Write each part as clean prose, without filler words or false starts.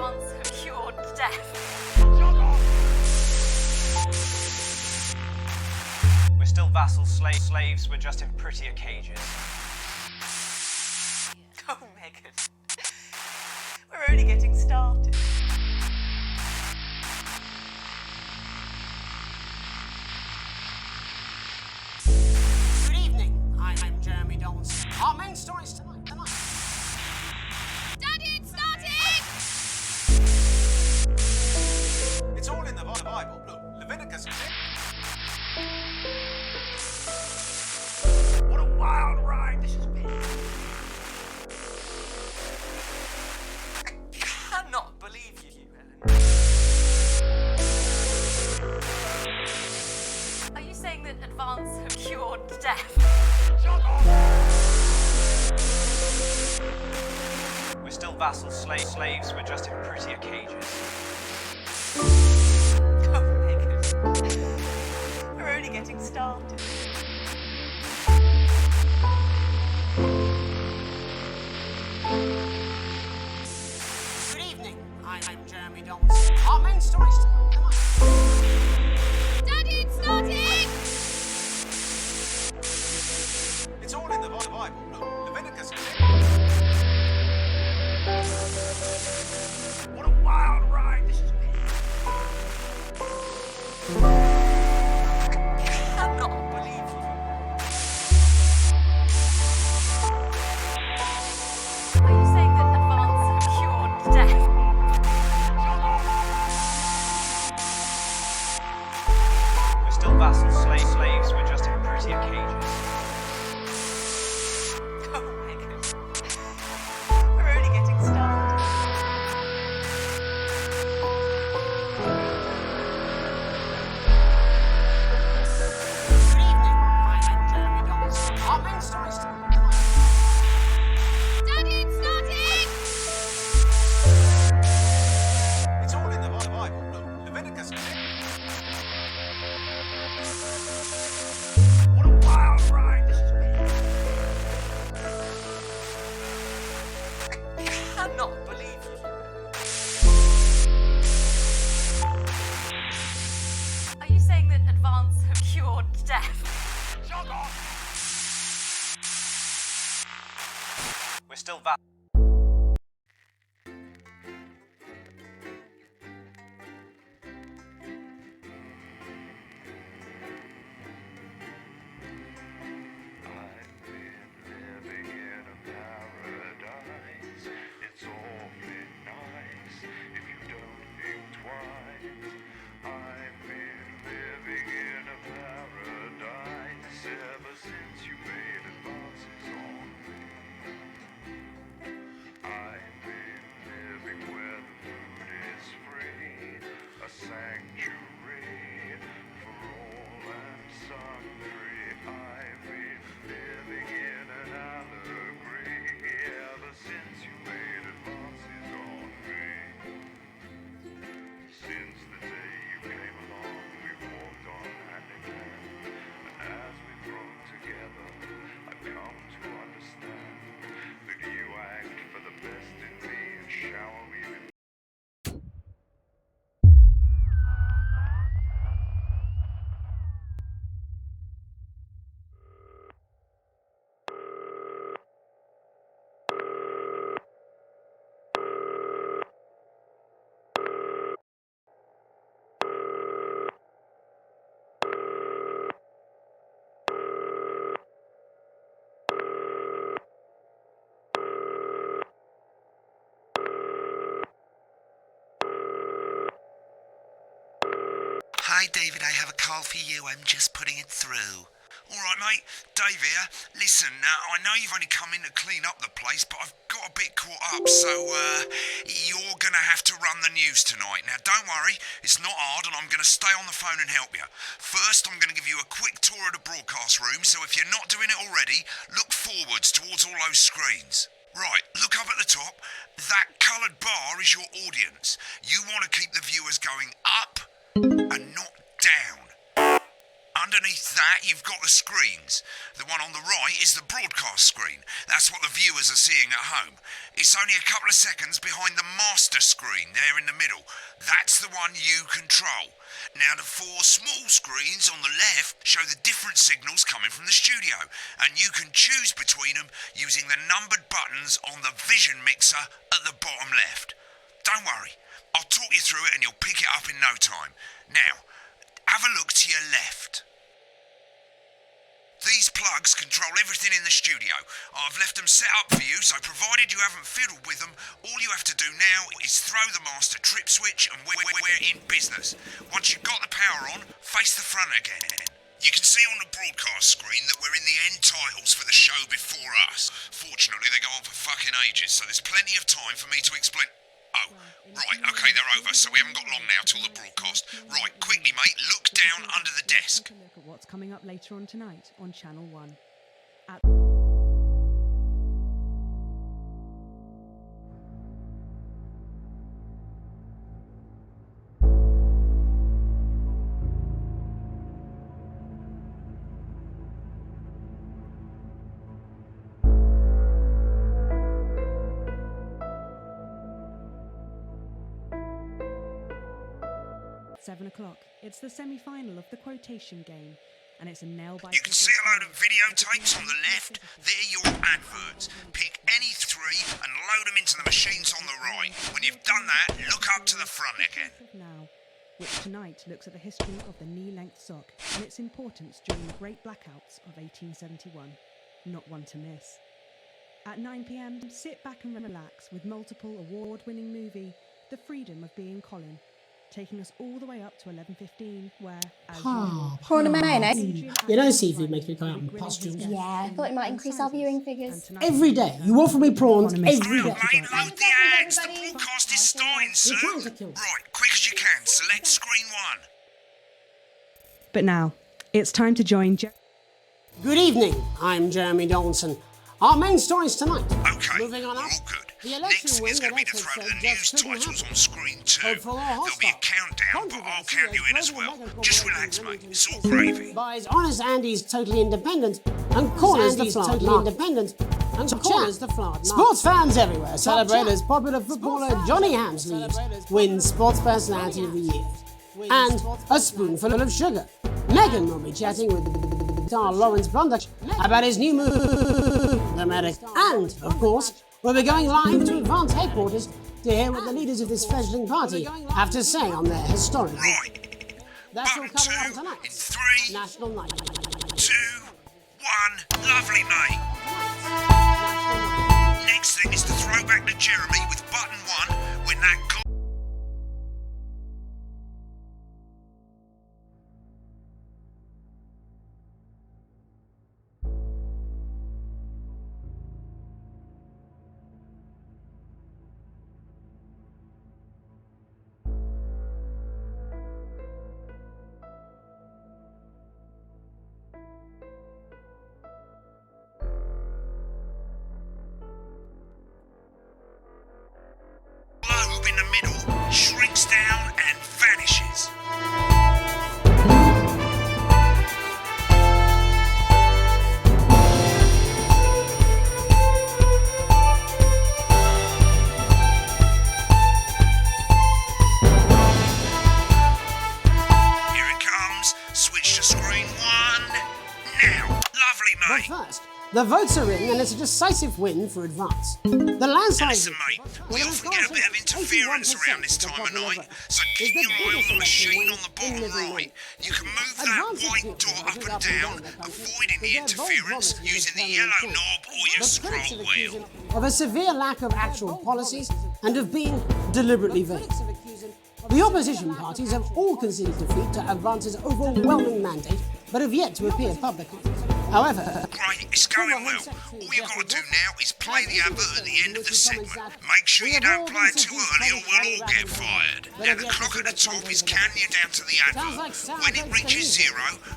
advance have cured death. We're still vassals, slaves, we're just in prettier cages. Oh, Megan. We're only getting started. Good evening. I'm Jeremy Dawes. Our main stories tonight. Daddy, it's starting! It's all in the Bible. Look, Leviticus. What a wild ride this has been. I cannot believe you, Ellen. Are you saying that advance have cured death? We're still vassals, slaves, we're just in prettier cages. Oh, Megan. We're only getting started. Good evening. I'm Jeremy Dawes. Our main stories tonight. Daddy, it's starting! It's all in the Bible. Look, Leviticus. What a wild ride this has been. I cannot believe you. Are you saying that advance have cured death? We're still vassals, slaves, we're just in prettier cages. Oh, Megan. We're only getting started. Good evening. I'm Jeremy Dawes. Our main stories tonight. Daddy, it's starting! It's all in the Bible. Look, Leviticus. What a wild ride this has been. I cannot believe you. Are you saying that advance have cured death? We're still vassals. I've been living in a paradise. It's awfully nice if you don't think twice. I've been living in a paradise ever since you made advances on me. I've been living where the food is free, a sanctuary for all and sundry. I've been living in an allegory ever since you made advances on me. Since the day you came along, we've walked on hand in hand, and as we've grown together, I've come to understand that you act for the best in me and shower me with Hi, David, I have a call for you. I'm just putting it through. All right, mate. Dave here. Listen, I know you've only come in to clean up the place, but I've got a bit caught up, so you're going to have to run the news tonight. Now, don't worry. It's not hard, and I'm going to stay on the phone and help you. First, I'm going to give you a quick tour of the broadcast room, so if you're not doing it already, look forwards towards all those screens. Right, look up at the top. That coloured bar is your audience. You want to keep the viewers going up and not down. Underneath that, you've got the screens. The one on the right is the broadcast screen. That's what the viewers are seeing at home. It's only a couple of seconds behind the master screen there in the middle. That's the one you control. Now, the four small screens on the left show the different signals coming from the studio, and you can choose between them using the numbered buttons on the vision mixer at the bottom left. Don't worry, I'll talk you through it and you'll pick it up in no time. Now, have a look to your left. These plugs control everything in the studio. I've left them set up for you, so provided you haven't fiddled with them, all you have to do now is throw the master trip switch and we're in business. Once you've got the power on, face the front again. You can see on the broadcast screen that we're in the end titles for the show before us. Fortunately, they go on for fucking ages, so there's plenty of time for me to explain... Oh, right, okay, they're over, so we haven't got long now till the broadcast. Right, quickly, mate, look down under the desk. Take a look at what's coming up later on tonight on Channel 1. At £7, it's the semi-final of the quotation game, and it's a nail-biter. You can see a load of videotapes on the left. They're your adverts. Pick any three and load them into the machines on the right. When you've done that, look up to the front again. Now, which tonight looks at the history of the knee-length sock and its importance during the Great Blackouts of 1871. Not one to miss. At 9 p.m, sit back and relax with multiple award-winning movie, The Freedom of Being Colin, taking us all the way up to 11:15, where, as usual, Prawn and mayonnaise? You know seafood makes me come out in pustules. Yeah, I thought it might increase our viewing figures. Every day. You offer me prawns every day. Mate, load the ads. The broadcast is starting soon. Right, quick as you can. Select screen one. But now, it's time to join Good evening, I'm Jeremy Donaldson. Our main stories tonight. Okay, Moving on all up. good. The Next election is win going to be that to throw Exxon the said news just couldn't titles happen. on screen two. Hopeful or There'll be a hostile. countdown, but I'll count you in as well. Just relax, mate. It's all gravy. Buys Honest Andy's Totally Independent and corners the flowered market. Sports fans everywhere celebrate as popular footballer Johnny Hamsleeves wins Sports Personality of the Year. And a spoonful of sugar. Megan will be chatting with star Lawrence Blondach about his new movie, The Medic. And, of course, we'll be going live to Advance headquarters to hear what the leaders of this fledgling party have to say on their historic. Right. That's all Button coming up two tonight. in 3, National Night. 2, 1. Lovely, mate. Next thing is to throw back to Jeremy with button 1 when that globe in the middle shrinks down and vanishes. Here it comes. Switch to screen 1 now. Lovely, But mate. first, the votes are in and it's a decisive win for Advance. The landslide Listen, mate, we often get a bit of interference around this time of night, so keep your eye on the machine on the bottom right. You can move that white dot up and down, avoiding the interference using the yellow knob or your scroll wheel. of a severe lack of actual policies and of being deliberately vague. The opposition parties have all conceded defeat to Advance's overwhelming mandate, but have yet to appear publicly. However, Great, it's going well. All you gotta do now is play the advert at the end of the segment. Make sure you don't play it too early or we'll all get fired. Now the clock at the top is counting you down to the advert. When it reaches 0,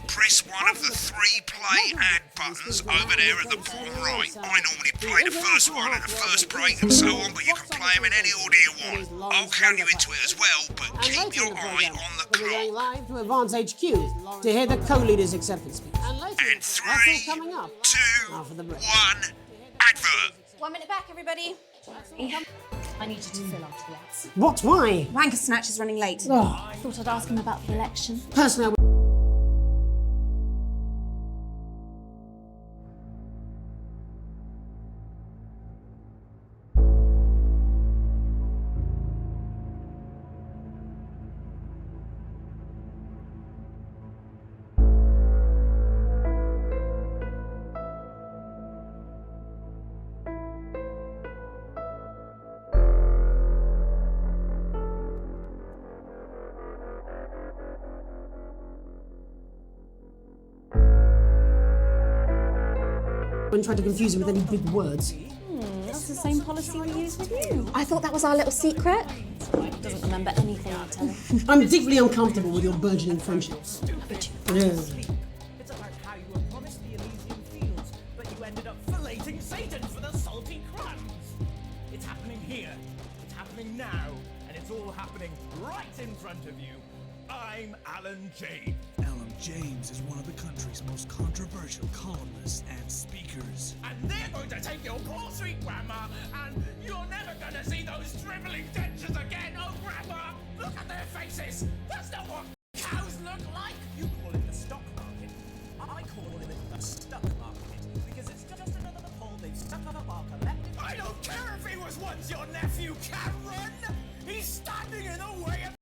press one of the 3 play ad buttons over there at the bottom right. I normally play the first one at the first break and so on, but you can play them in any order you want. I'll count you into it as well, but keep your eye on the we'll be going clock. live to Advance HQ to hear the co-leader's acceptance speech. And That's all 3, coming up 2, after the break. 1, advert. 1 minute back, everybody. I need you to fill after the ads. What? Why? Wanker Snatch is running late. Oh, I thought I'd ask him about the election. personally, when trying to confuse him with any big words. That's the same policy we use with you. I thought that was our little secret. He doesn't remember anything I tell him. I'm deeply uncomfortable with your burgeoning friendships. Yeah. It's about how you were promised the Elysian fields, but you ended up filleting Satan for the salty crumbs. It's happening here, it's happening now, and it's all happening right in front of you. I'm Alan James. Alan James is one of the country's most controversial columnists and speakers. And they're going to take your poor sweet grandma, and you're never going to see those dribbling dentures again. Oh, grandma, look at their faces. That's not what cows look like. You call it the stock market. I call it the stuck market, because it's just another hole they've stuck on a bar collective. I don't care if he was once your nephew, Cameron. He's standing in the way of...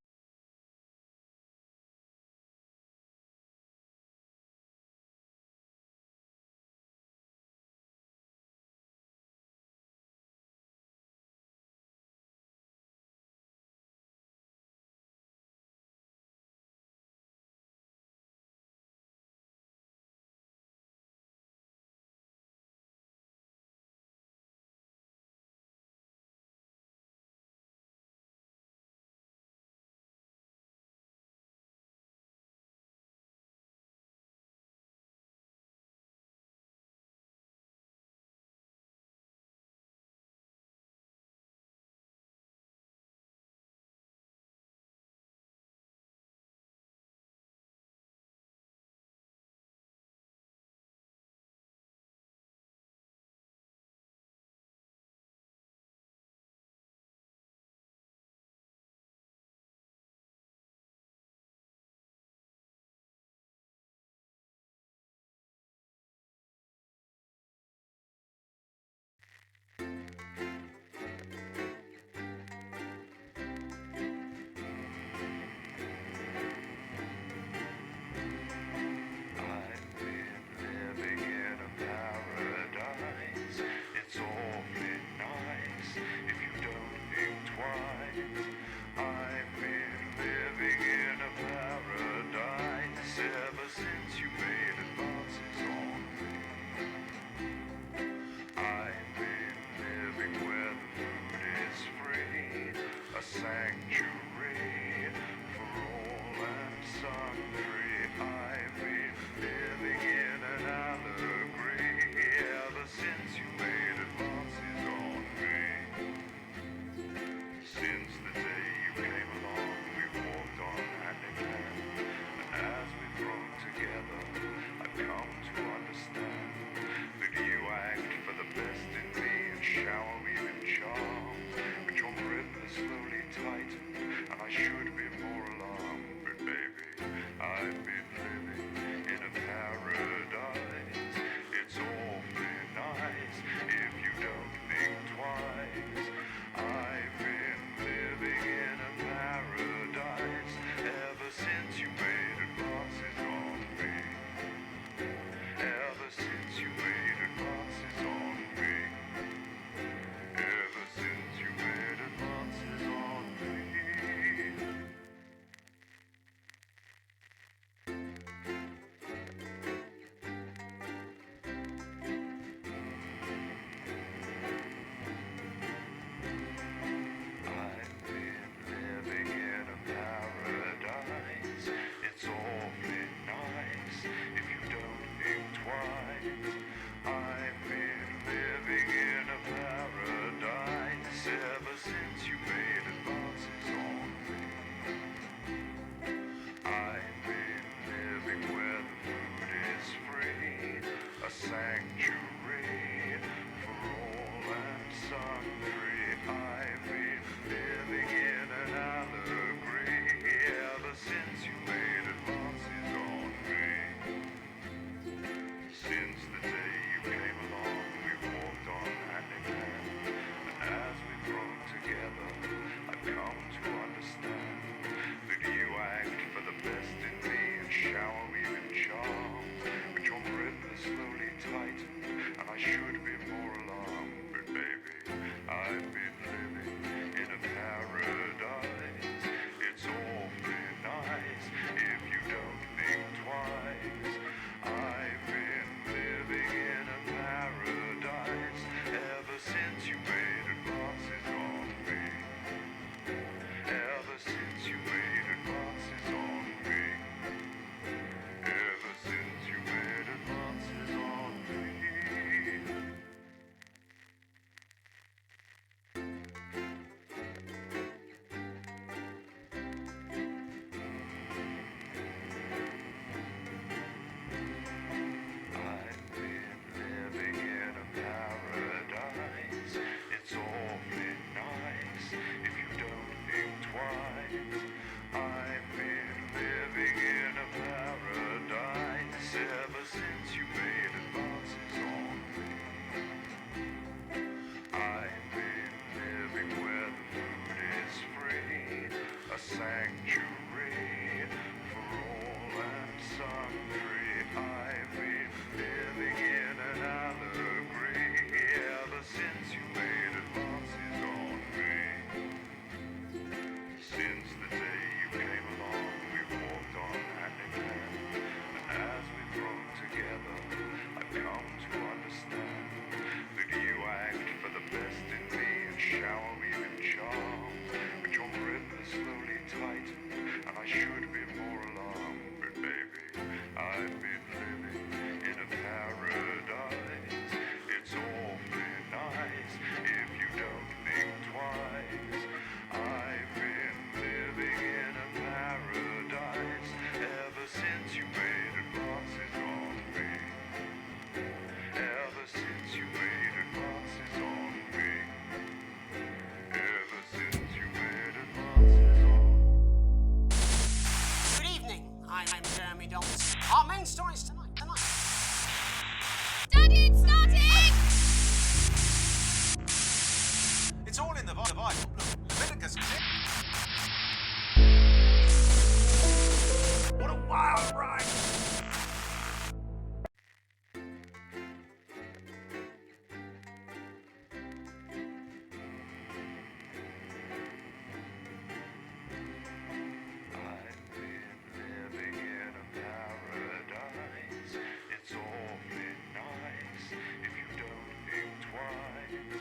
I've been living in a paradise. It's awfully nice if you don't think twice. I've been living in a paradise ever since you made advances on me. I've been living where the food is free, a sanctuary for all and sundry. I've been living in an allegory ever since you made advances on me. Since the day you came along, we've walked on hand in hand, and as we've grown together, I've come to understand that you act for the best in me and shower me with charm. But your grip has slowly tightened, and I should be more alarmed. But baby, I sanctuary for all and sundry. I've been living in an allegory ever since you made advances on me. Since the day you came along, we've walked on hand in hand, and as we've grown together, I've come to understand that you act for the best in me and shower me with charm. But your grip has slowly tightened, and I should be more alarmed. But baby, I've been living in a paradise. It's awfully nice if you don't think twice. I've been living in a paradise ever since you made advances on me. Ever since you made advances on me. Ever since you made advances on me. Good evening, I'm Jeremy Donaldson. Our main stories tonight. Daddy, it's starting! It's all in the Bible. Look, Leviticus. What a wild ride! I've been living in a paradise. It's awfully nice if you don't think twice.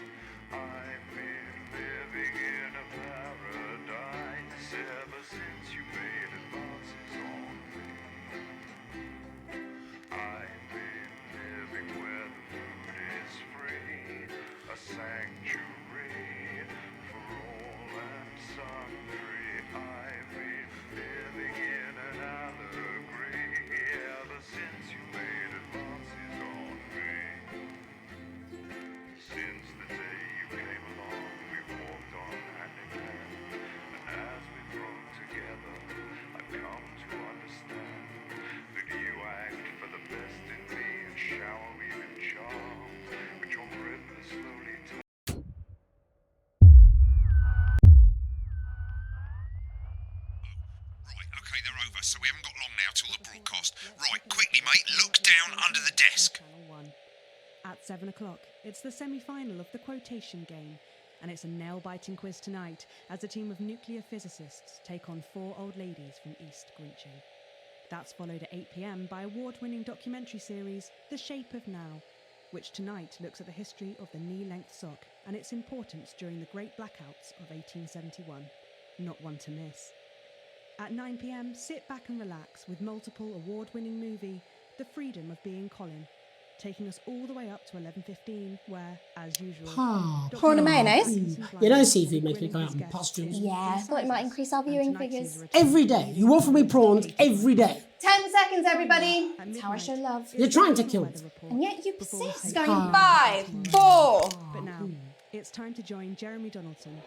I've been living in a paradise ever since you made advances on me. I've been living where the food is free, a sanctuary for all and sundry. I've been living in an allegory ever since you made advances on me. Since the day you came along, we've walked on hand in hand, and as we've grown together, I've come to understand that you act for the best in me and shower me with charm, but your grip has slowly Right, okay, they're over, so we haven't got long now till the broadcast. Right, quickly, mate, look down under the desk. Channel 1. At 7 o'clock, it's the semi-final of the quotation game, and it's a nail-biting quiz tonight as a team of nuclear physicists take on 4 old ladies from East Grinching. That's followed at 8 p.m. by award-winning documentary series The Shape of Now, which tonight looks at the history of the knee-length sock and its importance during the Great Blackouts of 1871. Not one to miss. At 9 p.m, sit back and relax with multiple award-winning movie The Freedom of Being Colin, taking us all the way up to 11:15, where, as usual, Prawn and mayonnaise? You know seafood makes me go out in pustules. Yeah, I thought it might increase our viewing figures. Every day. You offer me prawns every day. 10 seconds, everybody. That's how I show love. You're trying to kill me. And yet you persist, going 5, 4. But now, it's time to join Jeremy Donaldson.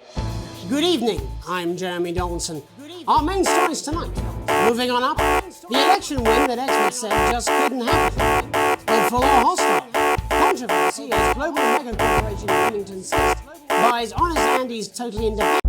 Good evening, I'm Jeremy Donaldson. Our main stories tonight. Moving on up, the election win that experts said just couldn't happen. Hopeful or hostile. Controversy as global mega corporation Remington says buys Honest Andy's totally independent.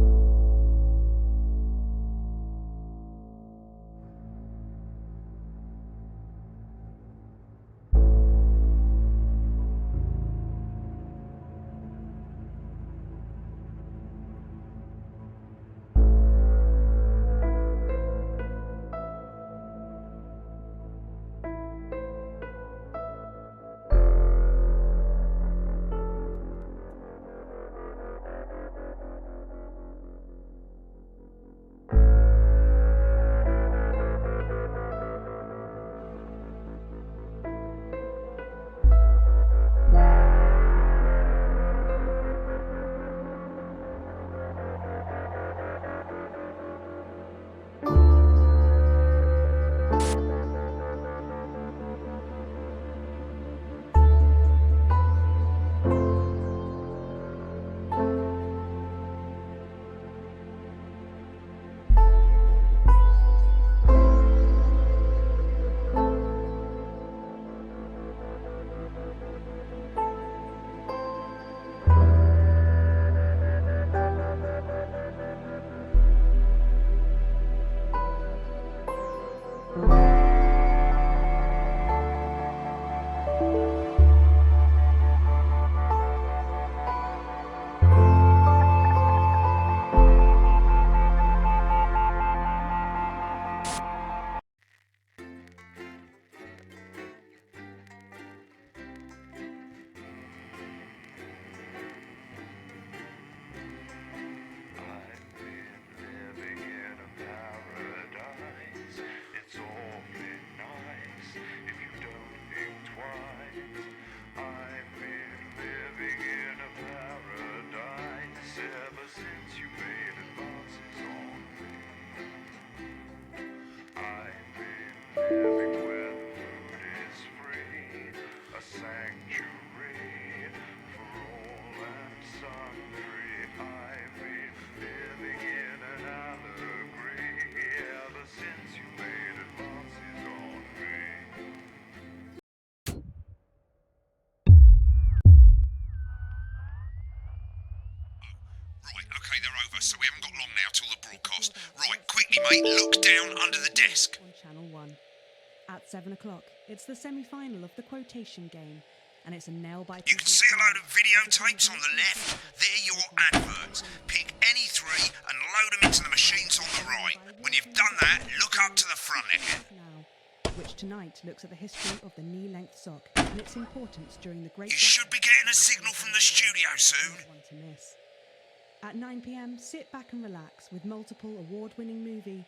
title the broadcast. Right, quickly, mate, look down under the desk. On Channel 1. At 7 o'clock, it's the semi-final of the quotation game, and it's a nail-biting... You can see a load of videotapes on the left. They're your adverts. Pick any three and load them into the machines on the right. When you've done that, look up to the front again. Now, which tonight looks at the history of the knee-length sock and its importance during the Great... You should be getting a signal from the studio soon. One to miss. At 9 p.m, sit back and relax with multiple award-winning movie...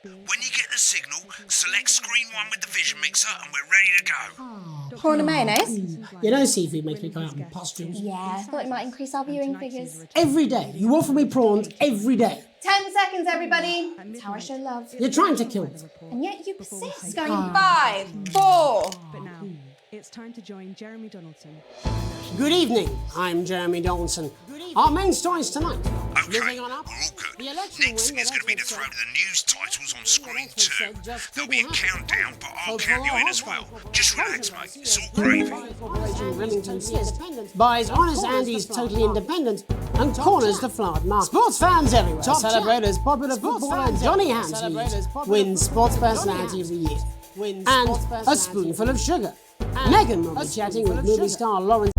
When you get the signal, select screen 1 with the vision mixer and we're ready to go. Prawn and mayonnaise? You know seafood makes me go out in pustules. Yeah, I thought it might increase our viewing figures. Every day. You offer me prawns every day. 10 seconds, everybody. That's how I show love. You're trying to kill me. And yet you persist. Going 5, 4. But now, it's time to join Jeremy Donaldson. Good evening, I'm Jeremy Donaldson. Our main stories tonight. Okay, Moving on we're up. all good. The election Next win thing is going to be to that throw Edward the news titles on screen Edward 2. said just There'll be a didn't happen. countdown, but I'll So count you in follow as up. well. Just relax, mate. It's all gravy. Corporation Remington Fist buys Honest Andy's Totally Independent and corners the flowered market. Sports fans everywhere celebrate as popular footballer Johnny Hamsleys wins Sports Personality of the Year and a spoonful of sugar. Megan will be chatting with movie star Lauren.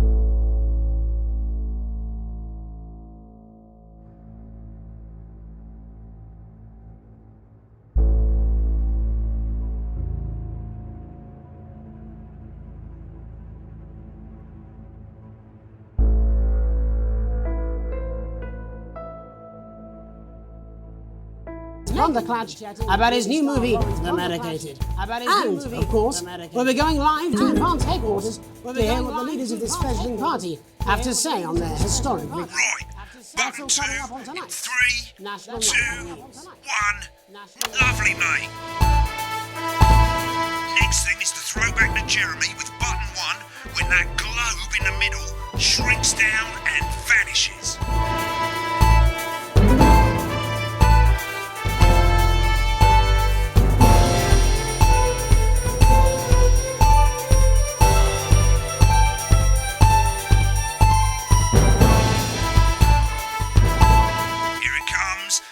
Thunderclatch about his new movie, The Medicated. And, of course, we'll be going live to advance headquarters to hear what the leaders of this fledgling party have to say on their historic victory. Right, button 2, in 3, 2, 1. National Lovely, mate. Next thing is to throw back to Jeremy with button 1 when that globe in the middle shrinks down and vanishes.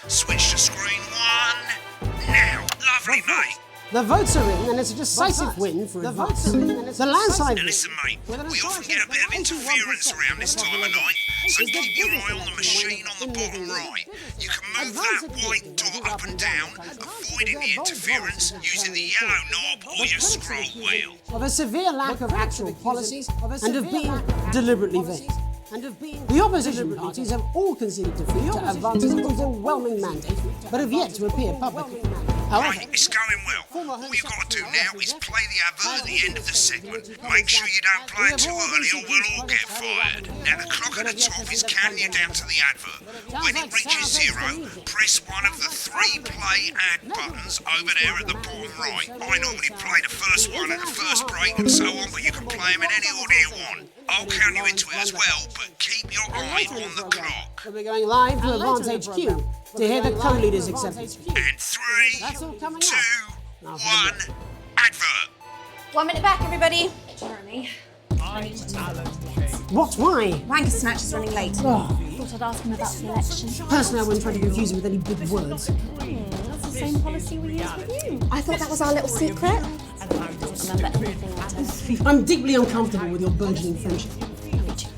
Switch to screen 1 now. Lovely, mate. The votes are in, and it's a decisive win for advance. The landslide Now listen, mate, we often get a bit of interference around this time of night, so keep your eye on the machine on the bottom right. You can move that white dot up and down, avoiding the interference using the yellow knob or your scroll wheel. of a severe lack of actual policies and of being deliberately vague. The opposition parties have all conceded defeat to advance's overwhelming mandate, but have yet to appear publicly. However, Right, it's going well. All you've got to do now is play the advert at the end of the segment. Make sure you don't play it too early or we'll all get fired. Now the clock at the top is counting you down to the advert. When it reaches 0, press one of the 3 play ad buttons over there at the bottom right. I normally play the first one at the first break and so on, but you can play them in any order you want. I'll count you into it as well, but keep your eye on the clock. we'll be going live to Advance HQ to hear the co-leaders' acceptance speech. And 3, 2, 1, advert. 1 minute back, everybody. Jeremy, What? Why? Wanker Snatch is running late. Oh, Thought I'd ask him about the election. personally, I wouldn't try to confuse him with any big words. same policy we use with you. I thought that was our little secret. I don't remember anything I tell you. I'm deeply uncomfortable with your burgeoning friendship.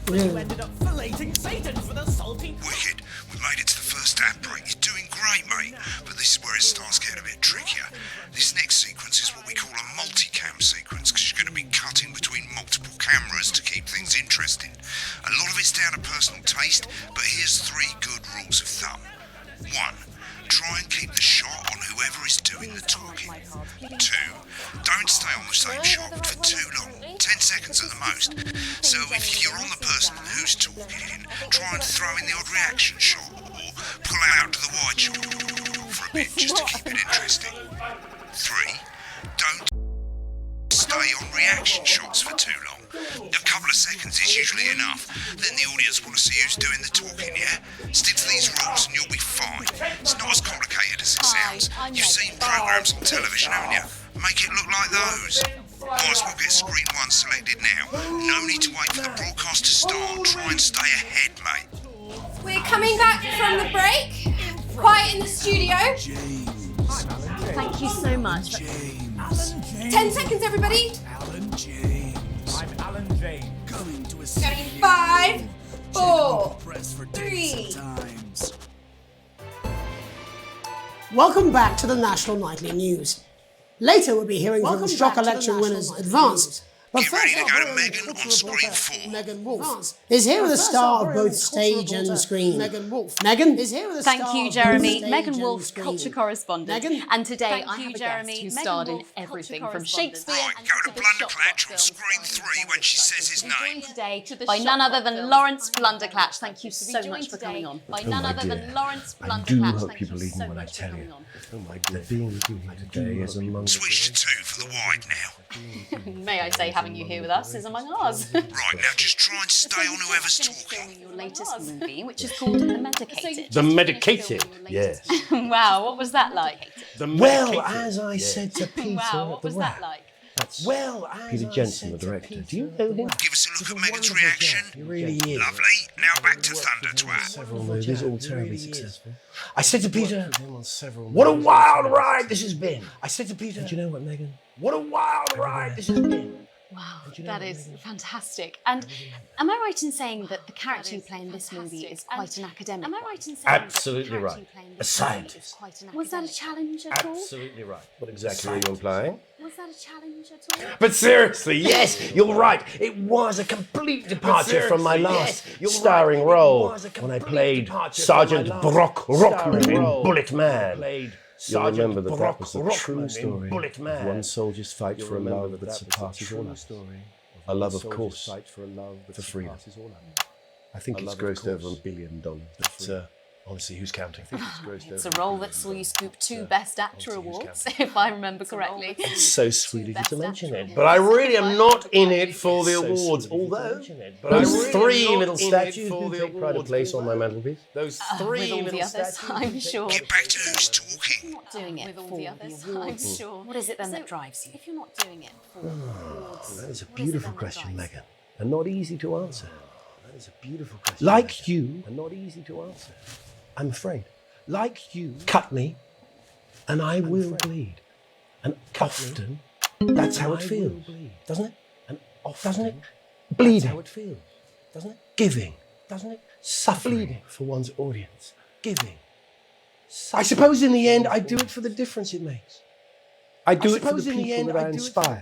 Really. Ended up filleting Satan for the salty. Wicked. We made it to the first ad break. You're doing great, mate. But this is where it starts getting a bit trickier. This next sequence is what we call a multicam sequence, because you're going to be cutting between multiple cameras to keep things interesting. A lot of it's down to personal taste, but here's 3 good rules of thumb. 1. Try and keep the shot on whoever is doing the talking. 2. Don't stay on the same shot for too long, 10 seconds at the most. So if you're on the person who's talking, try and throw in the odd reaction shot, or pull out to the wide shot for a bit, just to keep it interesting. 3. Don't stay on reaction shots for too long. A couple of seconds is usually enough. Then the audience want to see who's doing the talking, yeah? Stick to these rules and you'll be fine. It's not as complicated as it sounds. You've seen programmes on television, haven't you? Make it look like those. Might as well get screen 1 selected now. No need to wait for the broadcast to start. Try and stay ahead, mate. We're coming back from the break. Quiet in the studio. Thank you so much. 10 seconds, everybody. Alan James. I'm Alan James. Coming to a Ready? 5, 4, press for 3. times. Welcome back to the National Nightly News. Later we'll be hearing from the Shock Election winners Advanced. But Get ready to first, go our to very Megan on cultural screen reporter, 4. Megan Wolf is here with a star of both stage and screen. Megan Wolf. Megan is here with a Thank star you, of Jeremy. both Megan stage Wolf, and screen. culture correspondent. Megan? And today Thank I you, have a Jeremy. guest who Megan starred in Wolf, culture everything from correspondent. Shakespeare Right, and go to to the Blunderclatch on Shopbox screen films. 3 when she says his name. Joined today by none other than Lawrence Blunderclatch. Thank you so much for coming on. By none my other than dear. Lawrence I Blunderclatch. do hope Thank you believe me so when I much for tell coming you on. that being with you here today is among Switch to 2 for the wide now. May I say, having you here with us is among ours. Right, now just try and stay on whoever's Finished talking. filming your latest movie, which is called The Medicated. The Medicated, yes. Wow, what was that like? Well, as I said to Peter Wow, at what the was Wrap. that like? Well, Peter Jensen, the director. Do you know him? Give us a look at Megan's reaction. He really is. Lovely. Now back to Thunder Twat. Several movies, all terribly successful. I said to Peter, what a wild ride this has been. I said to Peter, do you know what, Megan? What a wild ride this has been. Wow, that is fantastic. And am I right in saying that the character you play in this movie is quite an academic? Am I right in saying Absolutely right. A scientist. Was that a challenge at all? Absolutely right. What exactly are you implying? Was that a challenge at all? But seriously, yes, you're right. It was a complete departure from my last starring role when I played Sergeant Brock Rockman in Bullet Man. You'll remember that that was a true story of one soldier's fight for a love that surpasses all others. A love, of course, for freedom. I think it's grossed over $1 billion. But honestly, who's counting? It's a role that saw you scoop 2 Best Actor awards, if I remember correctly. It's so sweet of you to mention it. But I really am not in it for the awards, although those 3 little statues do take pride of place on my mantelpiece. Those 3 with all the others, I'm sure. Get back to who's talking. Not doing it for the others, I'm sure. What is it then that drives you? If you're not doing it for awards, That is a beautiful question, Megan, and not easy to answer. That is a beautiful question. Like you, and not easy to answer. I'm afraid. Like you, cut me, and I will bleed. And often, that's how it feels, doesn't it? And doesn't it? Bleeding. That's how it feels, doesn't it? Giving, doesn't it? Suffering for one's audience. Giving. I suppose in the end, I do it for the difference it makes. I do it for the people that I inspire.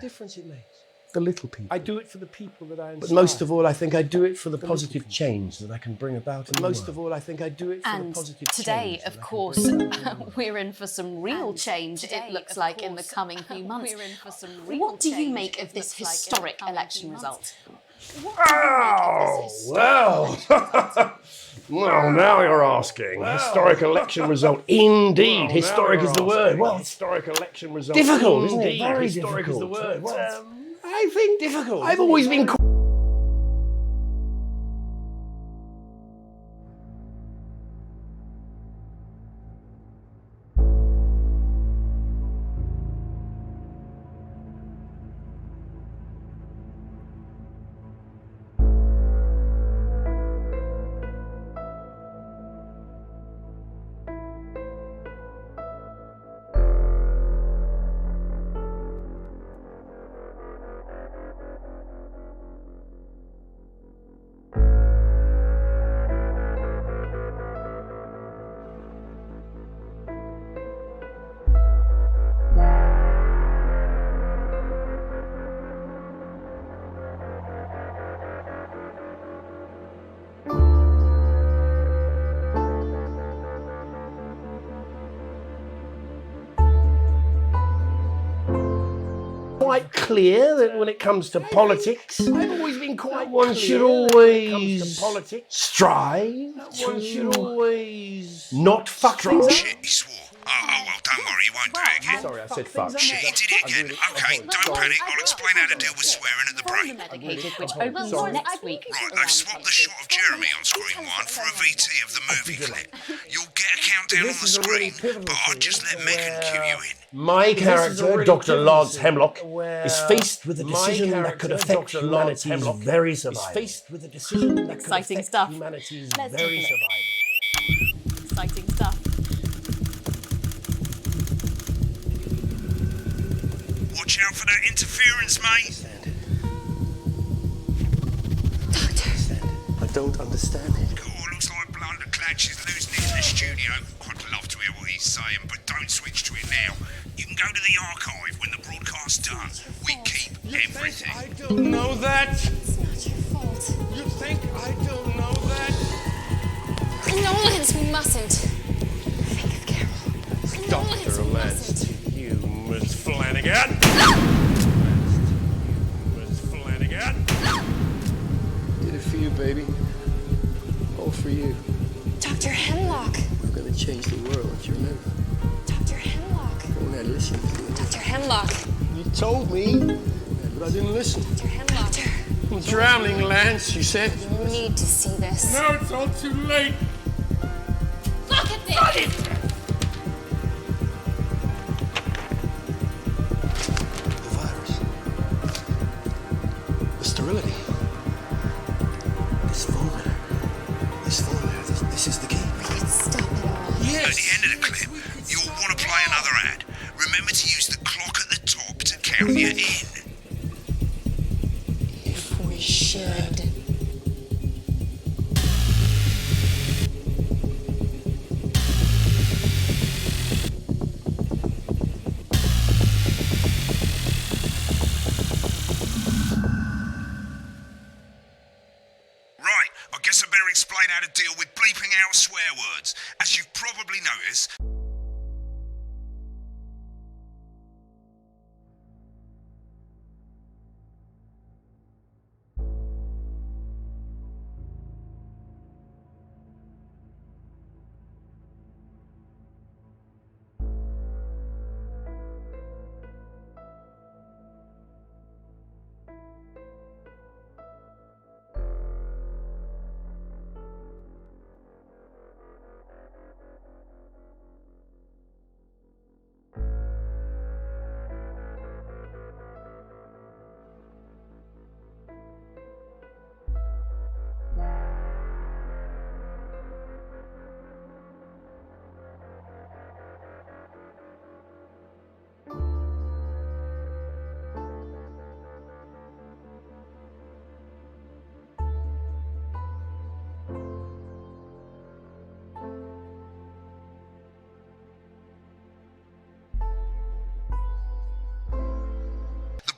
The little people. I do it for the people that I inspire. But most of all, I think I do it for the positive change that I can bring about in the world. Most of all, I think I do it for the positive change. And today, of course, we're in for some real change, it looks like, in the coming few months. What do you make of this historic election result? Oh, well. Well, now you're asking. Historic election result. Indeed. Historic is the word. Well, historic election result. Difficult, isn't it? Very historic is the word. I think difficult. I've always been quite clear that when it comes to politics, I've always been quite one should always strive. One should always not fuck things up. Shit, he swore. Oh, well, don't worry, he won't do it again. Sorry, I said fuck. Shit, he did it again. Okay, don't panic. I'll explain how to deal with swearing at the break. Medicated, which opens next week. Right, they've swapped the shot of Jeremy on screen 1 for a VT of the movie clip. You'll get a countdown on the screen, but I'll just let Megan cue you in. My character, Dr. Lars Hemlock, is faced with a decision that could affect humanity's very survival. Exciting stuff. Humanity's Let's very take a look. survival. Exciting stuff. Watch out for that interference, mate. I don't understand it. Oh, looks like Blunderclatch is losing it in the studio. I'd love to hear what he's saying, but don't switch to it now. You can go to the archive when the broadcast's done. We keep everything. I don't know that. It's not your fault. You think I don't know that? No, Lance, we mustn't. Think of Carol. No, Lance, Dr. we Lance mustn't. to you, Miss Flanagan. Miss Flanagan. Did it for you, baby. All for you. Dr. Hemlock. I'm gonna change the world, don't you remember? Dr. Hemlock. When I listened to you. Dr. Hemlock. You told me, but I didn't listen. Dr. Hemlock. I'm drowning, Lance, you said. You need to see this. Now it's all too late. Look at this! The virus. The sterility. This formula. This is the key. We can stop it all. At the end of the clip, you'll want to play another ad. Remember to use the clock at the top to count you in. If we should. Right, I guess I better explain how to deal with bleeping out swear words. As you've probably noticed,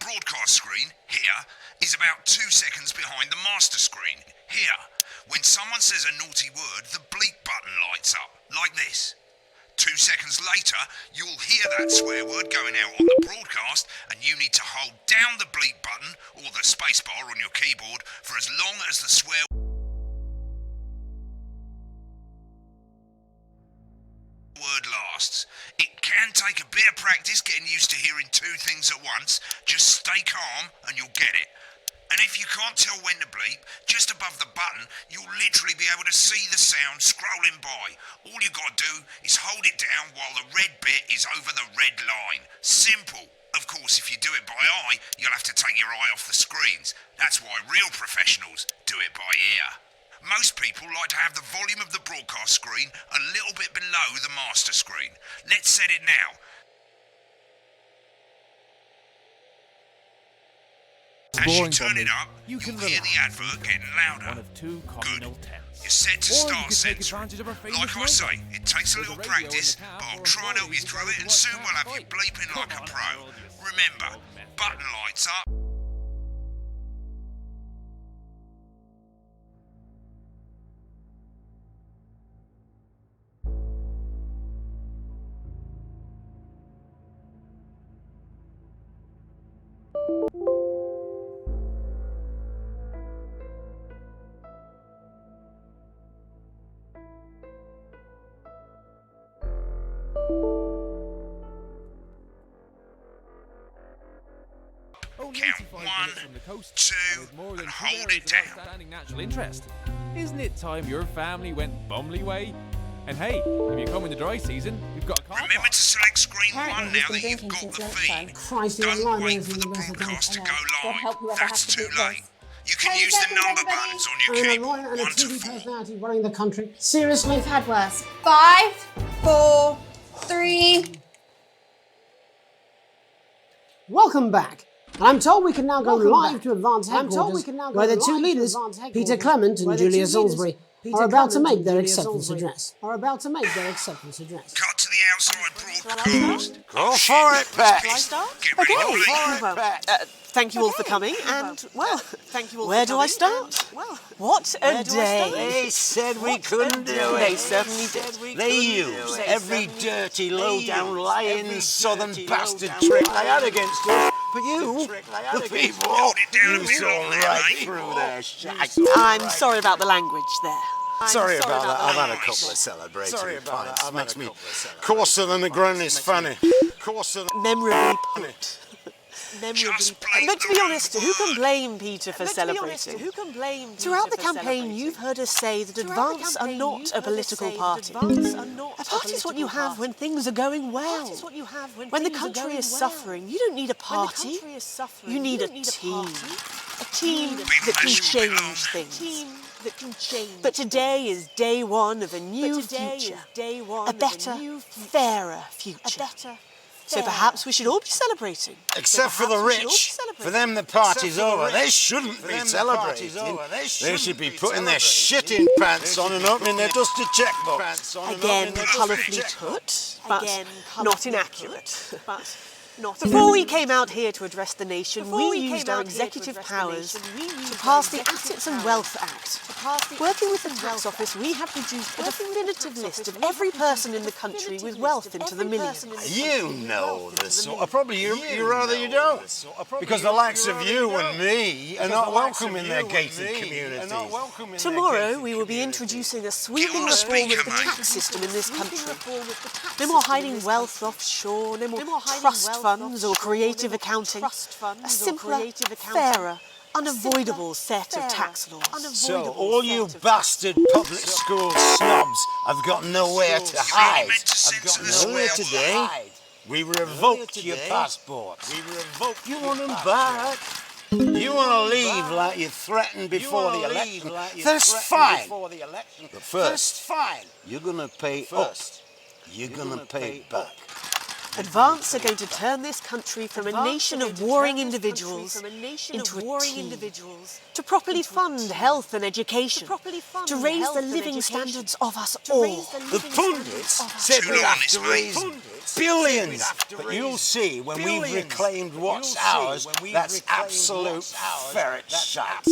broadcast screen, here, is about 2 seconds behind the master screen, here. When someone says a naughty word, the bleep button lights up, like this. 2 seconds later, you'll hear that swear word going out on the broadcast, and you need to hold down the bleep button, or the spacebar on your keyboard, for as long as the swear word lasts. It can take a bit of practice getting used to hearing 2 things at once. Just stay calm and you'll get it. And if you can't tell when to bleep, just above the button, you'll literally be able to see the sound scrolling by. All you gotta do is hold it down while the red bit is over the red line. Simple. Of course, if you do it by eye, you'll have to take your eye off the screens. That's why real professionals do it by ear. Most people like to have the volume of the broadcast screen a little bit below the master screen. Let's set it now. As you turn it up, you'll hear the advert getting louder. Good. You're set to start censoring. Like I say, it takes a little practice, but I'll try and help you through it, and soon we'll have you bleeping like a pro. Remember, button lights up. Count 1, 2, and hold it down. Natural interest. Isn't it time your family went Bumley way? And hey, if you come in the dry season, we've got a car. Remember to select screen 1 now that you've got the feed. Don't wait for the broadcast to go live. That's too late. You can use the number buttons on your keyboard. And a TV personality running the country. Seriously? We've had worse. 5, 4, 3. Welcome back. And I'm told we can now go live to Advance Headquarters, where the two leaders, Peter Clement and Julia Salisbury, are about to make their acceptance address. Cut to the outside broadcast. Go for it, Pat. Get ready. Thank you all for coming, and, well, where do I start? What a day. They said we couldn't do it. They certainly did. They used every dirty, low-down, lying, southern bastard trick they had against us. But you, the people, you saw right through their shit. I'm sorry about the language there. Sorry about that. I've had a couple of celebrating pints. Makes me coarser than the granny's fanny. Memorably put. But to be honest, who can blame Peter for celebrating? Throughout the campaign, you've heard us say that Advance are not a political party. A party is what you have when things are going well. When the country is suffering, you don't need a party. You need a team. A team that can change things. But today is day one of a new future. A better, fairer future. So perhaps we should all be celebrating. Except for the rich. For them the party's over. They shouldn't be celebrating. They should be putting their shitting pants on and opening their dusty checkbooks. Again, colourfully put, but not inaccurate. Before we came out here to address the nation, we used our executive powers to pass the Assets and Wealth Act. Working with the tax office, we have produced a definitive list of every person in the country with wealth into the millions. You know the sort of... Probably you rather you don't. Because the likes of you and me are not welcome in their gated communities. Tomorrow, we will be introducing a sweeping reform of the tax system in this country. No more hiding wealth offshore, no more trust funds or creative accounting. A simpler, fairer, unavoidable set of tax laws. So all you bastard public school snobs have got nowhere to hide. I've got nowhere today. We revoked your passport. You want them back? You want to leave like you threatened before the election? That's fine. But first, you're going to pay up. You're going to pay back. Advance are going to turn this country from a nation of warring individuals into a team. To properly fund health and education. To raise the living standards of us all. The pundits said we have to raise billions. But you'll see when we've reclaimed what's ours, that's absolute ferret shite.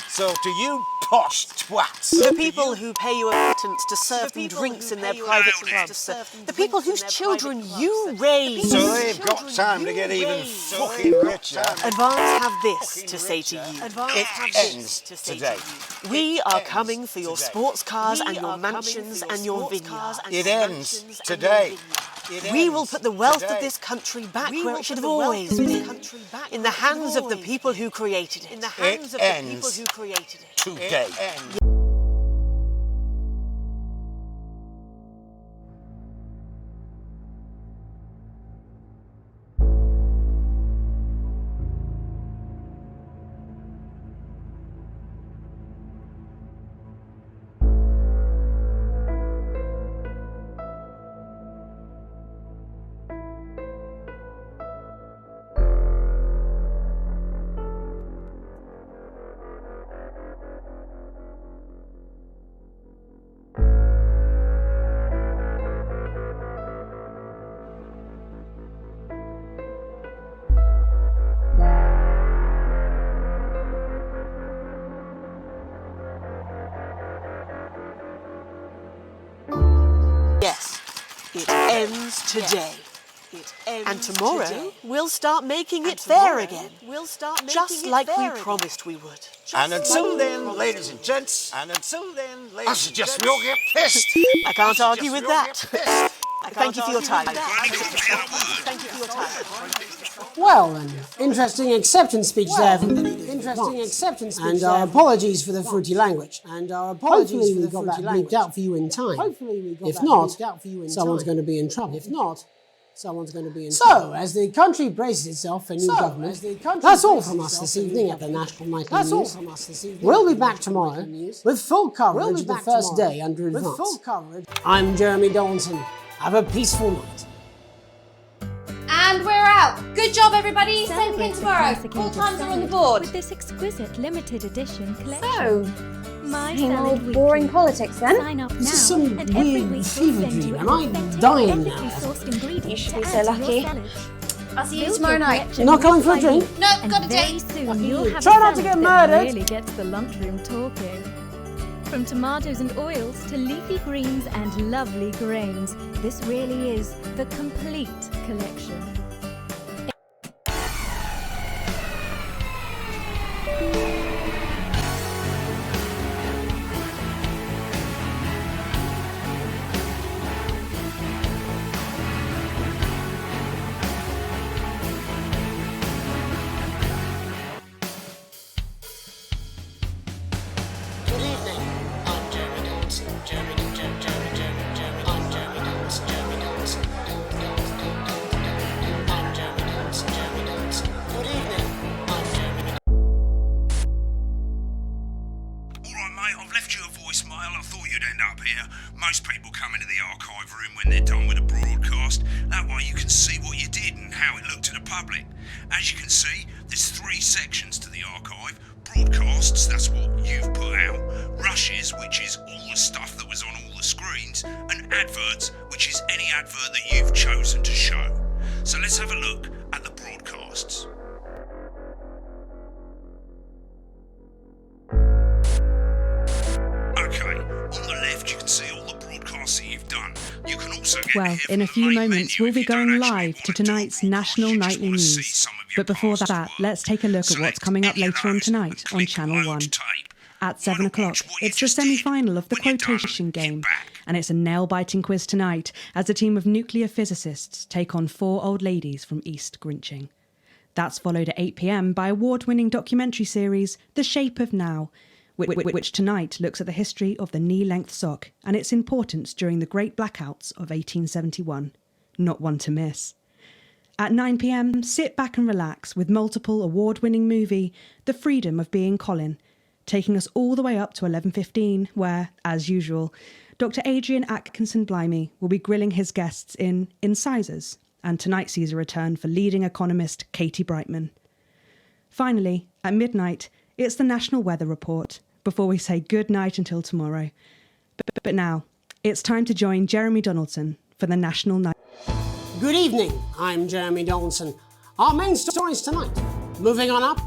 So to you posh twats. The people who pay you a pittance to serve them drinks in their private clubs. The people whose children you raise. So they've got time to get even fucking richer. Advance have this to say to you. It ends today. We are coming for your sports cars and your mansions and your vineyards. It ends today. We will put the wealth of this country back where it should have always been. In the hands of the people who created it. It ends today. Yes, it ends today. And tomorrow, we'll start making it fair again. Just like we promised we would. And until then, ladies and gents, I suggest we all get pissed. I can't argue with that. Thank you for your time. Thank you for your time. Well, an interesting acceptance speech there from the leader. Interesting acceptance speech. And our apologies for the fruity language. Hopefully we got that bleeped out for you in time. If not, someone's going to be in trouble. So, as the country braces itself for new government, that's all from us this evening at the National Nightly News. We'll be back tomorrow with full coverage of the first day under advance. I'm Jeremy Donaldson. Have a peaceful night. And we're out. Good job, everybody. Same again tomorrow. All times are on the board. With this exquisite limited edition collection. So, My same Salad old Weekly. boring politics then. Sign up This now, is some and every weird week fever we'll send dream. you Am I authentic, dying now? ethically sourced ingredients You should to be so add to your lucky. salad. I'll see you Build tomorrow your night. collection Not coming with for a drink? flavor, No, and got a very date. soon you'll have Try a not to salad get that murdered. really gets the lunchroom talking. From tomatoes and oils to leafy greens and lovely grains, this really is the complete collection. Good evening. I'm Jeremy Donaldson. I'm Jeremy Donaldson. I'm Jeremy Donaldson. Good evening. I'm Jeremy. Alright, mate, I've left you a voicemail. I thought you'd end up here. Most people come into the archive room when they're done with a broadcast. That way you can see what you did and how it looked to the public. As you can see, there's 3 sections to the archive. Broadcasts, that's what you've put out. Rushes, which is all the stuff that was on all the screens. And adverts, which is any advert that you've chosen to show. So let's have a look at the broadcasts. Okay, on the left you can see all the broadcasts that you've done. You can also get Well, in a few moments, we'll be going live to tonight's National Nightly News. But before that, let's take a look at what's coming up later on tonight on Channel 1. At 7 o'clock, it's the semi-final of the quotation game, and it's a nail-biting quiz tonight as a team of nuclear physicists take on 4 old ladies from East Grinching. That's followed at 8 p.m. by award-winning documentary series The Shape of Now, which tonight looks at the history of the knee-length sock and its importance during the Great Blackouts of 1871. Not one to miss. At 9 p.m, sit back and relax with multiple award-winning movie The Freedom of Being Colin, taking us all the way up to 11:15, where, as usual, Dr. Adrian Atkinson-Blimey will be grilling his guests in Incisors, and tonight sees a return for leading economist Katie Brightman. Finally, at midnight, it's the National Weather Report, before we say good night until tomorrow. But now, it's time to join Jeremy Donaldson for the National Night. Good evening. I'm Jeremy Donaldson. Our main stories tonight. Moving on up,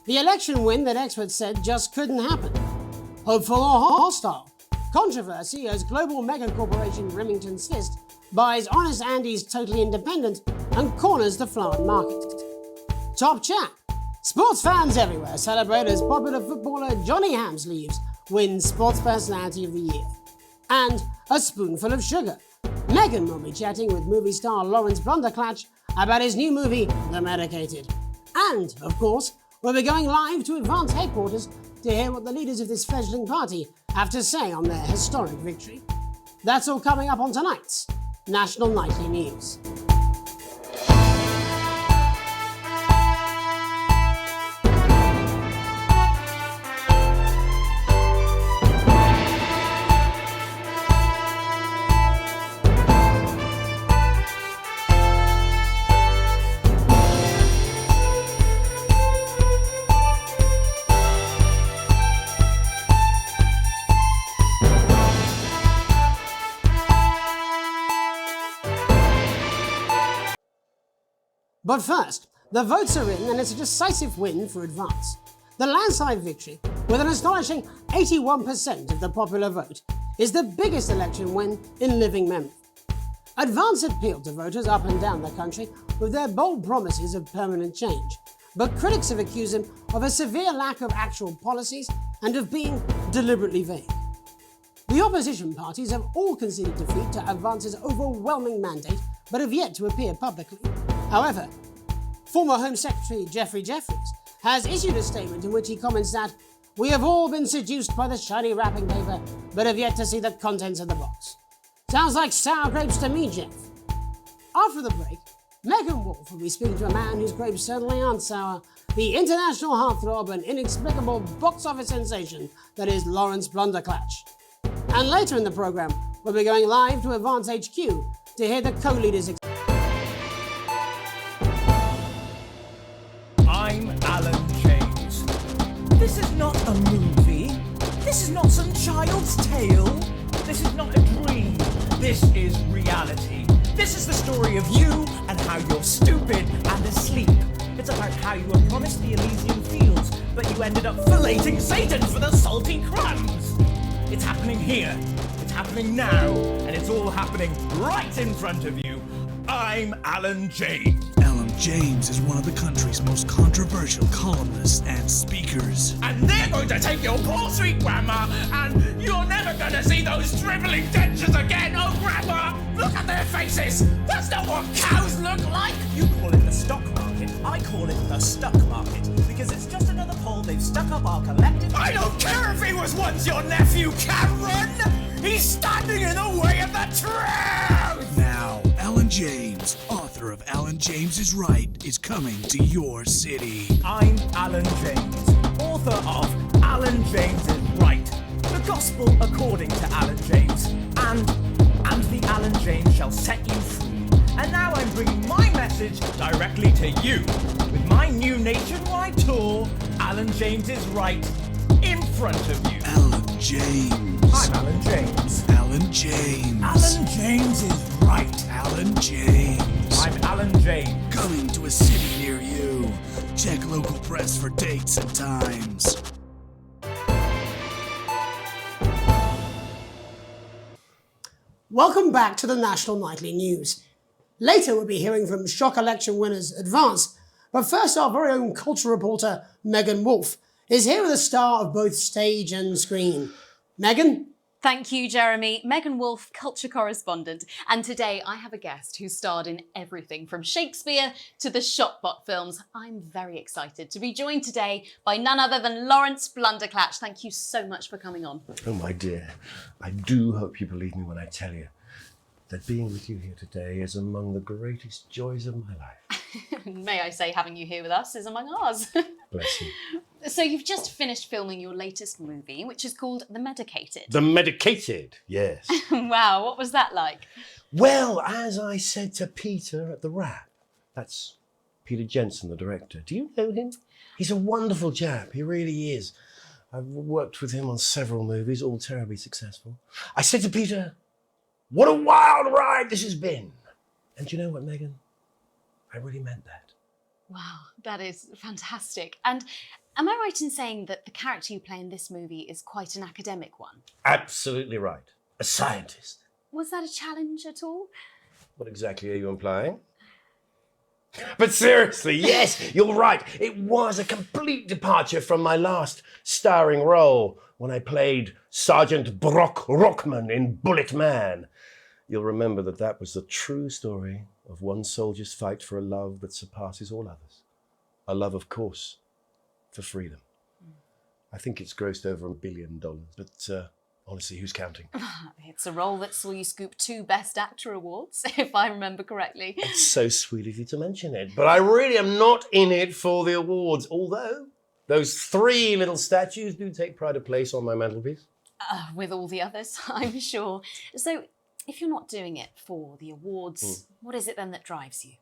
the election win that experts said just couldn't happen. Hopeful or hostile? Controversy as global mega corporation Remington's Fist buys Honest Andy's Totally Independent and corners the flowered market. Top chat. Sports fans everywhere celebrate as popular footballer Johnny Hamsleeves wins Sports Personality of the Year. And a spoonful of sugar. Megan will be chatting with movie star Lawrence Blunderclatch about his new movie, The Medicated. And, of course, we'll be going live to Advance headquarters to hear what the leaders of this fledgling party have to say on their historic victory. That's all coming up on tonight's National Nightly News. But first, the votes are in and it's a decisive win for Advance. The landslide victory, with an astonishing 81% of the popular vote, is the biggest election win in living memory. Advance appealed to voters up and down the country with their bold promises of permanent change, but critics have accused them of a severe lack of actual policies and of being deliberately vague. The opposition parties have all conceded defeat to Advance's overwhelming mandate, but have yet to appear publicly. However, Former Home Secretary Geoffrey Jeffries has issued a statement in which he comments that we have all been seduced by the shiny wrapping paper, but have yet to see the contents of the box. Sounds like sour grapes to me, Jeff. After the break, Megan Wolf will be speaking to a man whose grapes certainly aren't sour, the international heartthrob and inexplicable box office sensation that is Lawrence Blunderclatch. And later in the programme, we'll be going live to Advance HQ to hear the co-leaders. I'm Alan James. This is not a movie. This is not some child's tale. This is not a dream. This is reality. This is the story of you and how you're stupid and asleep. It's about how you were promised the Elysian fields, but you ended up filleting Satan for the salty crumbs. It's happening here. It's happening now. And it's all happening right in front of you. I'm Alan James. Alan James is one of the country's most controversial columnists and speakers. And they're going to take your poor sweet grandma, and you're never going to see those dribbling dentures again. Oh, grandma, look at their faces. That's not what cows look like. You call it the stock market. I call it the stuck market, because it's just another pole they've stuck up our collective. I don't care if he was once your nephew, Cameron. He's standing in the way of the truth. Now, Alan James, author of Alan James is Right, is coming to your city. I'm Alan James, author of Alan James is Right, the gospel according to Alan James, and the Alan James shall set you free. And now I'm bringing my message directly to you with my new nationwide tour, Alan James is Right, in front of you. Alan James. I'm Alan James. Alan James. Alan James is Right. Alan James. I'm Alan James. Coming to a city near you. Check local press for dates and times. Welcome back to the National Nightly News. Later we'll be hearing from shock election winners Advance, but first our very own culture reporter Megan Wolf is here with a star of both stage and screen. Megan? Thank you, Jeremy. Megan Wolf, culture correspondent. And today I have a guest who starred in everything from Shakespeare to the Shotbot films. I'm very excited to be joined today by none other than Lawrence Blunderclatch. Thank you so much for coming on. Oh, my dear. I do hope you believe me when I tell you that being with you here today is among the greatest joys of my life. May I say, having you here with us is among ours. Bless you. So you've just finished filming your latest movie, which is called The Medicated. The Medicated, yes. Wow, what was that like? Well, as I said to Peter at the Wrap, that's Peter Jensen, the director. Do you know him? He's a wonderful chap, he really is. I've worked with him on several movies, all terribly successful. I said to Peter, what a wild ride this has been. And do you know what, Megan? I really meant that. Wow, that is fantastic. And am I right in saying that the character you play in this movie is quite an academic one? Absolutely right. A scientist. Was that a challenge at all? What exactly are you implying? But seriously, yes, you're right. It was a complete departure from my last starring role when I played Sergeant Brock Rockman in Bullet Man. You'll remember that that was the true story of one soldier's fight for a love that surpasses all others. A love, of course, for freedom. I think it's grossed over $1 billion, but honestly, who's counting? It's a role that saw you scoop 2 Best Actor awards, if I remember correctly. It's so sweet of you to mention it, but I really am not in it for the awards, although those 3 little statues do take pride of place on my mantelpiece. With all the others, I'm sure. So, if you're not doing it for the awards, what is it then that drives you?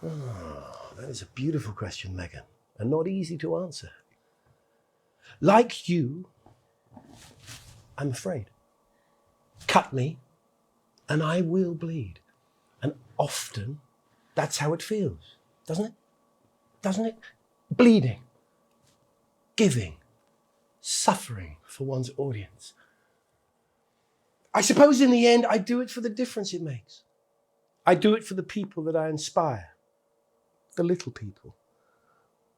Oh, that is a beautiful question, Megan, and not easy to answer. Like you, I'm afraid. Cut me, and I will bleed. And often, that's how it feels, doesn't it? Doesn't it? Bleeding, giving, suffering for one's audience. I suppose in the end, I do it for the difference it makes. I do it for the people that I inspire, the little people.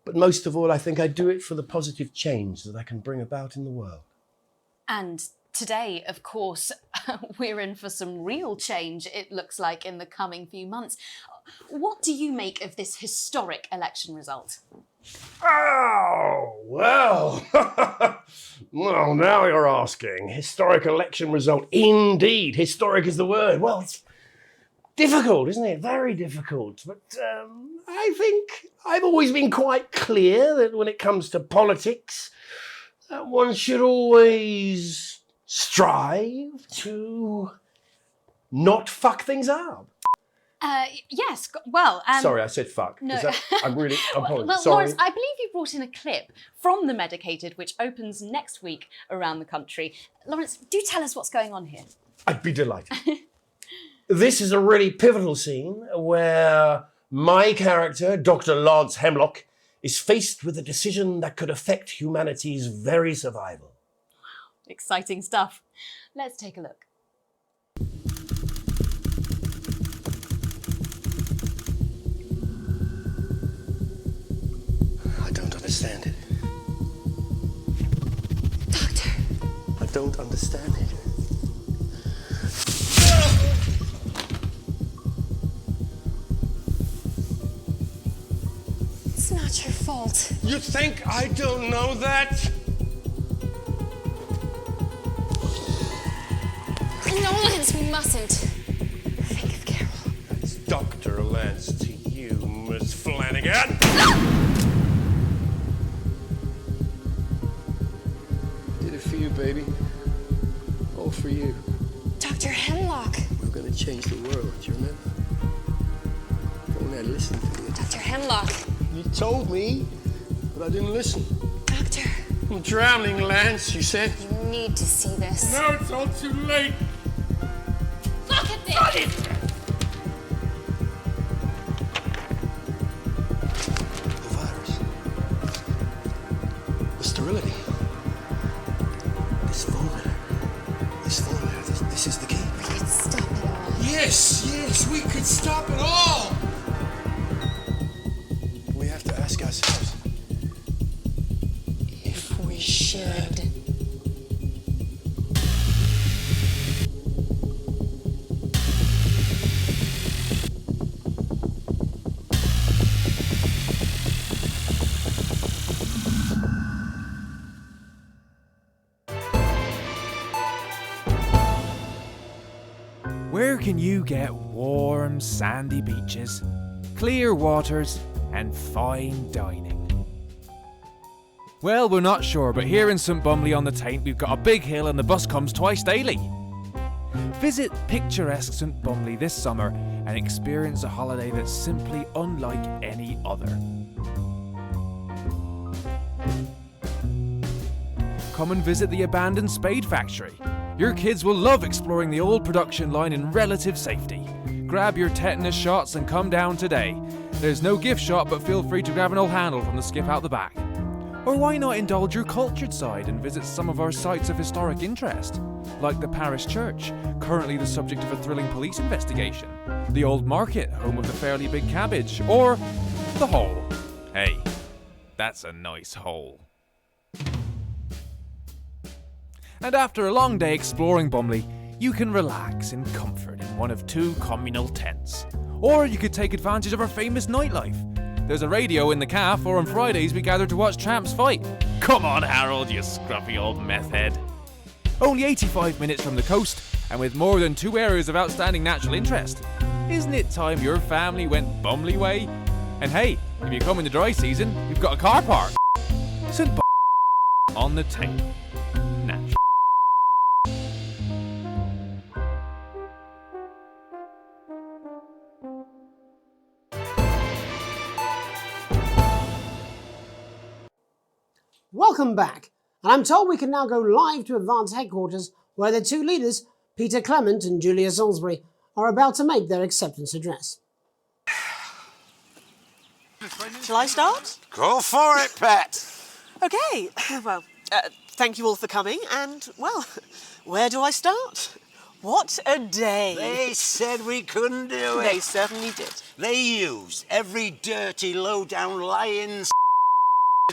But most of all, I think I do it for the positive change that I can bring about in the world. And today, of course, we're in for some real change, it looks like, in the coming few months. what do you make of this historic election result? Oh, well. Well, now you're asking. Historic election result. Indeed, historic is the word. Well, it's difficult, isn't it? Very difficult. But I think I've always been quite clear that when it comes to politics, one should always strive to not fuck things up. Yes, well... Sorry, I said fuck. No. I'm really... apologies. Well, Sorry. Lawrence, I believe you brought in a clip from The Medicated, which opens next week around the country. Lawrence, do tell us what's going on here. I'd be delighted. This is a really pivotal scene where my character, Dr. Lance Hemlock, is faced with a decision that could affect humanity's very survival. Exciting stuff. Let's take a look. I don't understand it. Doctor. I don't understand it. It's not your fault. You think I don't know that? No, Lance, we mustn't. Think of Carol. That's Dr. Lance to you, Miss Flanagan. Did it for you, baby. All for you. Dr. Hemlock. We're gonna change the world, do you remember? Don't I listen to you? Dr. Hemlock. You told me, but I didn't listen. Doctor. I'm drowning, Lance, you said. You need to see this. Now it's all too late. Look at this! The virus. The sterility. This formula. This is the key. We could stop it all. Yes, we could stop it all. We have to ask ourselves If we should. Where can you get warm, sandy beaches, clear waters, and fine dining? Well, we're not sure, but here in St Bumley on the Taint, we've got a big hill and the bus comes twice daily. Visit picturesque St Bumley this summer and experience a holiday that's simply unlike any other. Come and visit the abandoned Spade Factory. Your kids will love exploring the old production line in relative safety. Grab your tetanus shots and come down today. There's no gift shop, but feel free to grab an old handle from the skip out the back. Or why not indulge your cultured side and visit some of our sites of historic interest, like the parish church, currently the subject of a thrilling police investigation, the old market, home of the fairly big cabbage, or the hole. Hey, that's a nice hole. And after a long day exploring Bumley, you can relax in comfort in one of 2 communal tents. Or you could take advantage of our famous nightlife. There's a radio in the cafe, or on Fridays we gather to watch tramps fight. Come on, Harold, you scruffy old meth head. Only 85 minutes from the coast, and with more than 2 areas of outstanding natural interest. Isn't it time your family went Bumley way? And hey, if you come in the dry season, you've got a car park. St. on the Taint. Natural. Welcome back, and I'm told we can now go live to Advance Headquarters, where the 2 leaders, Peter Clement and Julia Salisbury, are about to make their acceptance address. Shall I start? Go for it, Pet. Okay, well, thank you all for coming, and, well, where do I start? What a day. They said we couldn't do it. They certainly did. They used every dirty, low-down, lying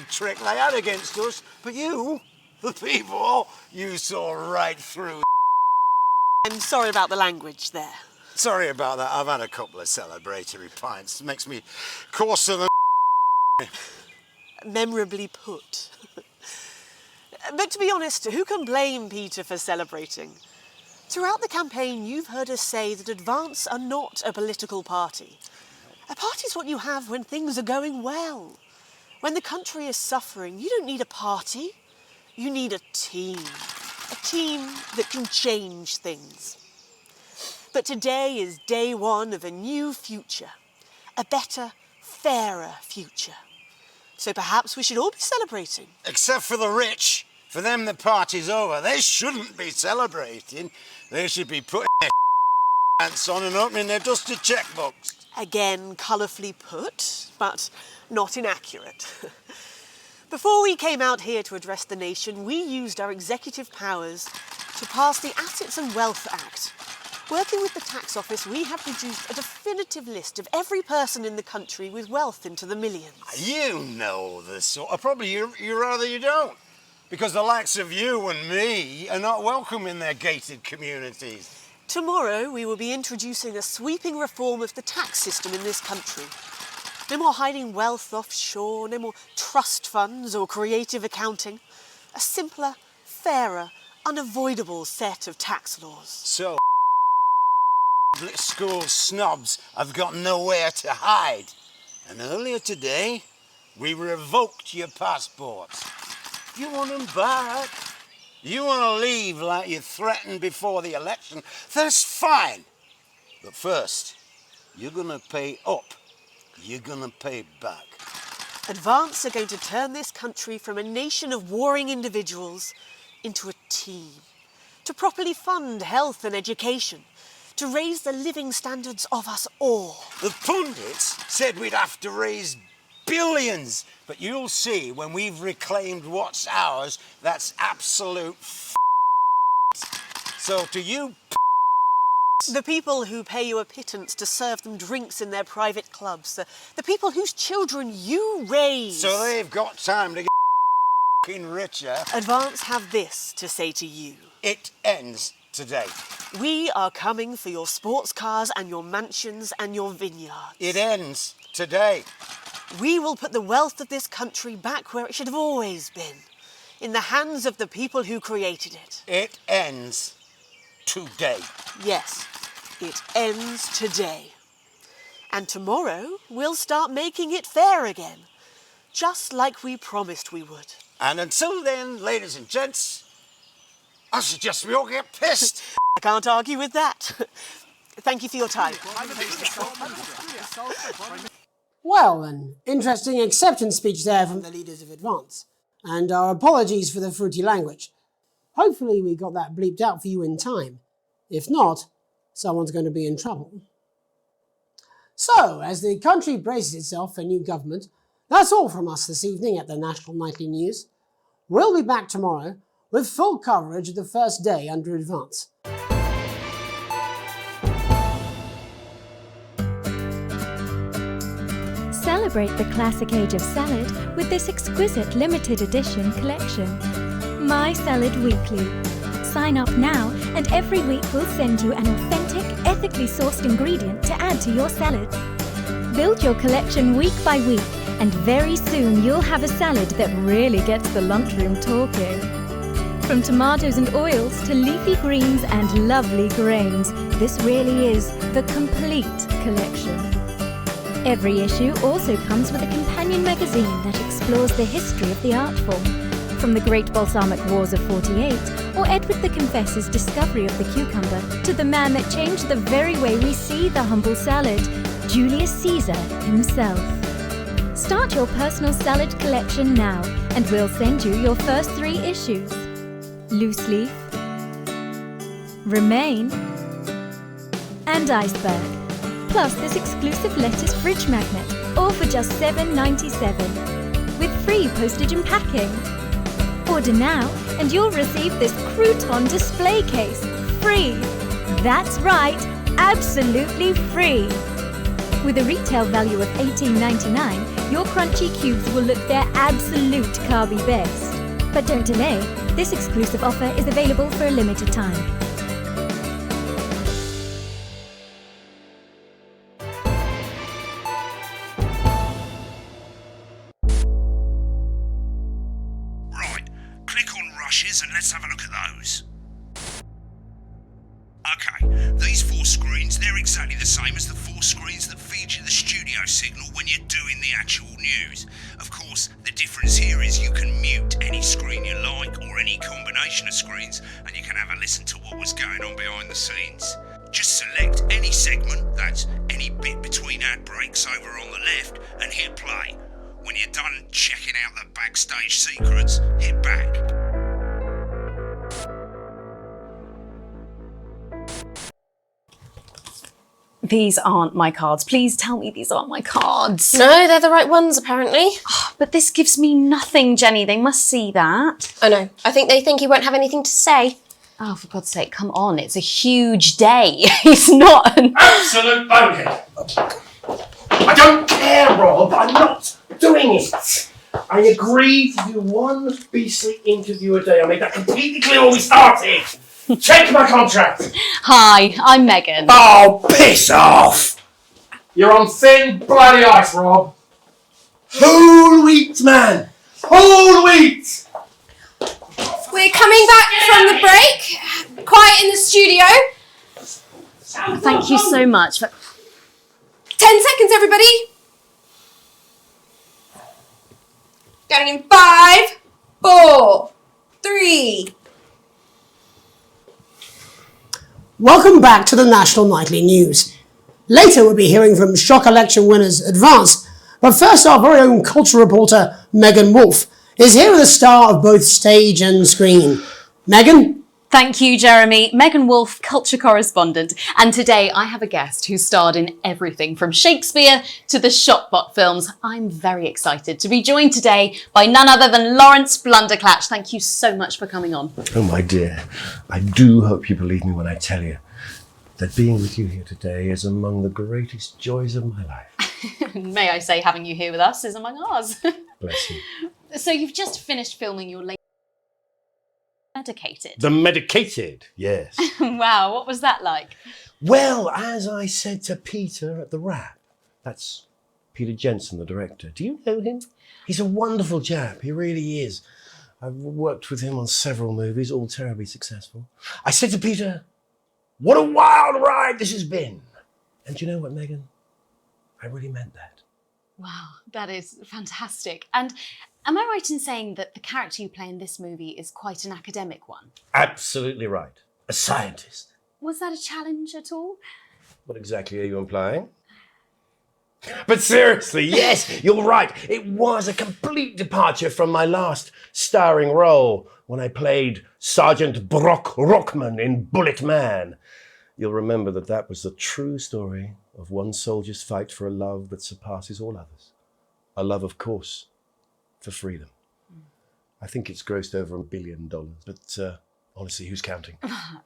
trick they had against us, but you, the people, you saw right through. I'm sorry about the language there. Sorry about that. I've had a couple of celebratory pints. Makes me coarser than Memorably put. But to be honest, who can blame Peter for celebrating? Throughout the campaign, you've heard us say that Advance are not a political party. A party's what you have when things are going well. When the country is suffering, you don't need a party. You need a team. A team that can change things. But today is day one of a new future. A better, fairer future. So perhaps we should all be celebrating. Except for the rich. For them, the party's over. They shouldn't be celebrating. They should be putting their pants on and opening their dusty checkbooks. Again, colourfully put, but not inaccurate. Before we came out here to address the nation, we used our executive powers to pass the Assets and Wealth Act. Working with the tax office, we have produced a definitive list of every person in the country with wealth into the millions. You know the sort of... Probably you rather you don't. Because the likes of you and me are not welcome in their gated communities. Tomorrow, we will be introducing a sweeping reform of the tax system in this country. No more hiding wealth offshore, no more trust funds or creative accounting. A simpler, fairer, unavoidable set of tax laws. So, school snobs have got nowhere to hide. And earlier today, we revoked your passports. You want them back? You want to leave like you threatened before the election? That's fine. But first, you're going to pay up. You're going to pay back. Advance are going to turn this country from a nation of warring individuals into a team. To properly fund health and education. To raise the living standards of us all. The pundits said we'd have to raise billions. But you'll see when we've reclaimed what's ours, that's absolute So to you the people who pay you a pittance to serve them drinks in their private clubs, the people whose children you raise. So they've got time to get richer. Advance have this to say to you. It ends today. We are coming for your sports cars and your mansions and your vineyards. It ends today. We will put the wealth of this country back where it should have always been, in the hands of the people who created it. It ends today. Yes, it ends today. And tomorrow, we'll start making it fair again, just like we promised we would. And until then, ladies and gents, I suggest we all get pissed. I can't argue with that. Thank you for your time. Well, an interesting acceptance speech there from the leaders of Advance. And our apologies for the fruity language. Hopefully we got that bleeped out for you in time. If not, someone's going to be in trouble. So, as the country braces itself for new government, that's all from us this evening at the National Nightly News. We'll be back tomorrow with full coverage of the first day under Advance. Celebrate the classic age of salad with this exquisite limited edition collection. My Salad Weekly. Sign up now and every week we'll send you an authentic, ethically sourced ingredient to add to your salad. Build your collection week by week and very soon you'll have a salad that really gets the lunchroom talking. From tomatoes and oils to leafy greens and lovely grains, this really is the complete collection. Every issue also comes with a companion magazine that explores the history of the art form, from the Great Balsamic Wars of '48 or Edward the Confessor's discovery of the cucumber to the man that changed the very way we see the humble salad, Julius Caesar himself. Start your personal salad collection now and we'll send you your first 3 issues. Loose Leaf, Remain and Iceberg. Plus this exclusive lettuce fridge magnet, all for just $7.97, with free postage and packing. Order now and you'll receive this crouton display case, free. That's right, absolutely free. With a retail value of $18.99, your crunchy cubes will look their absolute carby best. But don't delay, this exclusive offer is available for a limited time. flashes and let's have a look at those. Okay, these 4 screens, they're exactly the same as the 4 screens that feed you the studio signal when you're doing the actual news. Of course, the difference here is you can mute any screen you like or any combination of screens and you can have a listen to what was going on behind the scenes. Just select any segment, that's any bit between ad breaks over on the left, and hit play. When you're done checking out the backstage secrets, hit back. These aren't my cards. Please tell me these aren't my cards. No, they're the right ones, apparently. But this gives me nothing, Jenny. They must see that. I know. I think they think you won't have anything to say. Oh, for God's sake, come on. It's a huge day. It's not an... Absolute bonehead. I don't care, Rob. I'm not doing it. I agreed to do one beastly interview a day. I made that completely clear when we started. Check my contract. Hi, I'm Megan. Oh, piss off. You're on thin, bloody ice, Rob. Whole wheat, man. Whole wheat. We're coming back from the break. Quiet in the studio. Thank you so much. 10 seconds, everybody. Going in 5, 4, 3. Welcome back to the National Nightly News. Later we'll be hearing from shock election winners Advance, but first our very own culture reporter Megan Wolf is here with a star of both stage and screen. Megan? Thank you, Jeremy. Megan Wolf, culture correspondent. And today I have a guest who starred in everything from Shakespeare to the Shotbot films. I'm very excited to be joined today by none other than Lawrence Blunderclatch. Thank you so much for coming on. Oh, my dear. I do hope you believe me when I tell you that being with you here today is among the greatest joys of my life. May I say having you here with us is among ours. Bless you. So you've just finished filming your latest Medicated. The Medicated, yes. Wow, what was that like? Well, as I said to Peter at the Wrap, that's Peter Jensen, the director. Do you know him? He's a wonderful chap, he really is. I've worked with him on several movies, all terribly successful. I said to Peter, what a wild ride this has been. And do you know what, Megan? I really meant that. Wow, that is fantastic. And am I right in saying that the character you play in this movie is quite an academic one? Absolutely right. A scientist. Was that a challenge at all? What exactly are you implying? But seriously, yes, you're right. It was a complete departure from my last starring role when I played Sergeant Brock Rockman in Bullet Man. You'll remember that that was the true story of one soldier's fight for a love that surpasses all others. A love, of course, for freedom. I think it's grossed over $1 billion, but honestly, who's counting?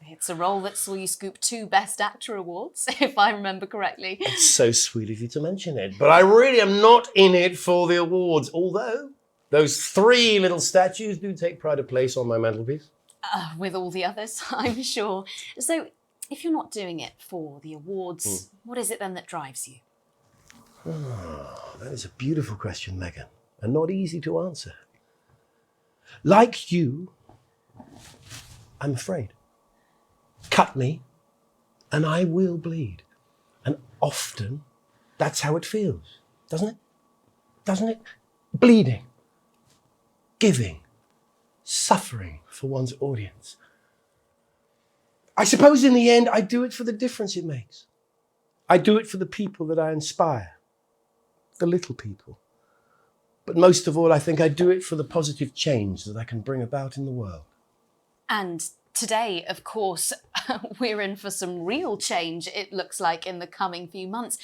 It's a role that saw you scoop 2 Best Actor awards, if I remember correctly. It's so sweet of you to mention it, but I really am not in it for the awards, although those 3 little statues do take pride of place on my mantelpiece. With all the others, I'm sure. So, if you're not doing it for the awards, what is it then that drives you? Oh, that is a beautiful question, Megan, and not easy to answer. Like you, I'm afraid. Cut me, and I will bleed. And often, that's how it feels, doesn't it? Doesn't it? Bleeding, giving, suffering for one's audience. I suppose in the end, I do it for the difference it makes. I do it for the people that I inspire, the little people. But most of all, I think I do it for the positive change that I can bring about in the world. And today, of course, we're in for some real change, it looks like, in the coming few months.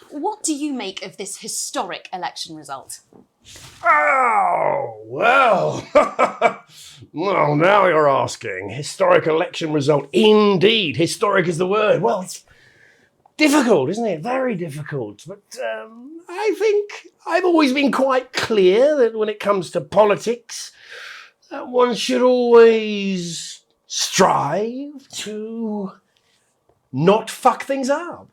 What do you make of this historic election result? Oh, well. Well, now you're asking. Historic election result. Indeed, historic is the word. Well, it's difficult, isn't it? Very difficult. But I think I've always been quite clear that when it comes to politics, one should always strive to not fuck things up.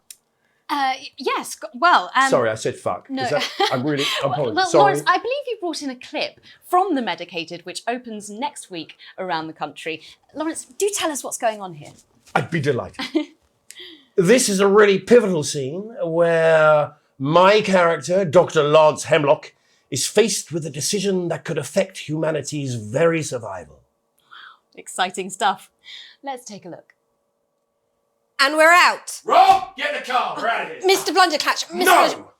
Yes, well... Sorry, I said fuck. No. I'm really... apologies. Well, Sorry. Lawrence, I believe you brought in a clip from The Medicated, which opens next week around the country. Lawrence, do tell us what's going on here. I'd be delighted. This is a really pivotal scene where my character, Dr. Lance Hemlock, is faced with a decision that could affect humanity's very survival. Exciting stuff. Let's take a look. And we're out. Rob, get the car. We're out of here. Mr. Blunderclatch. No!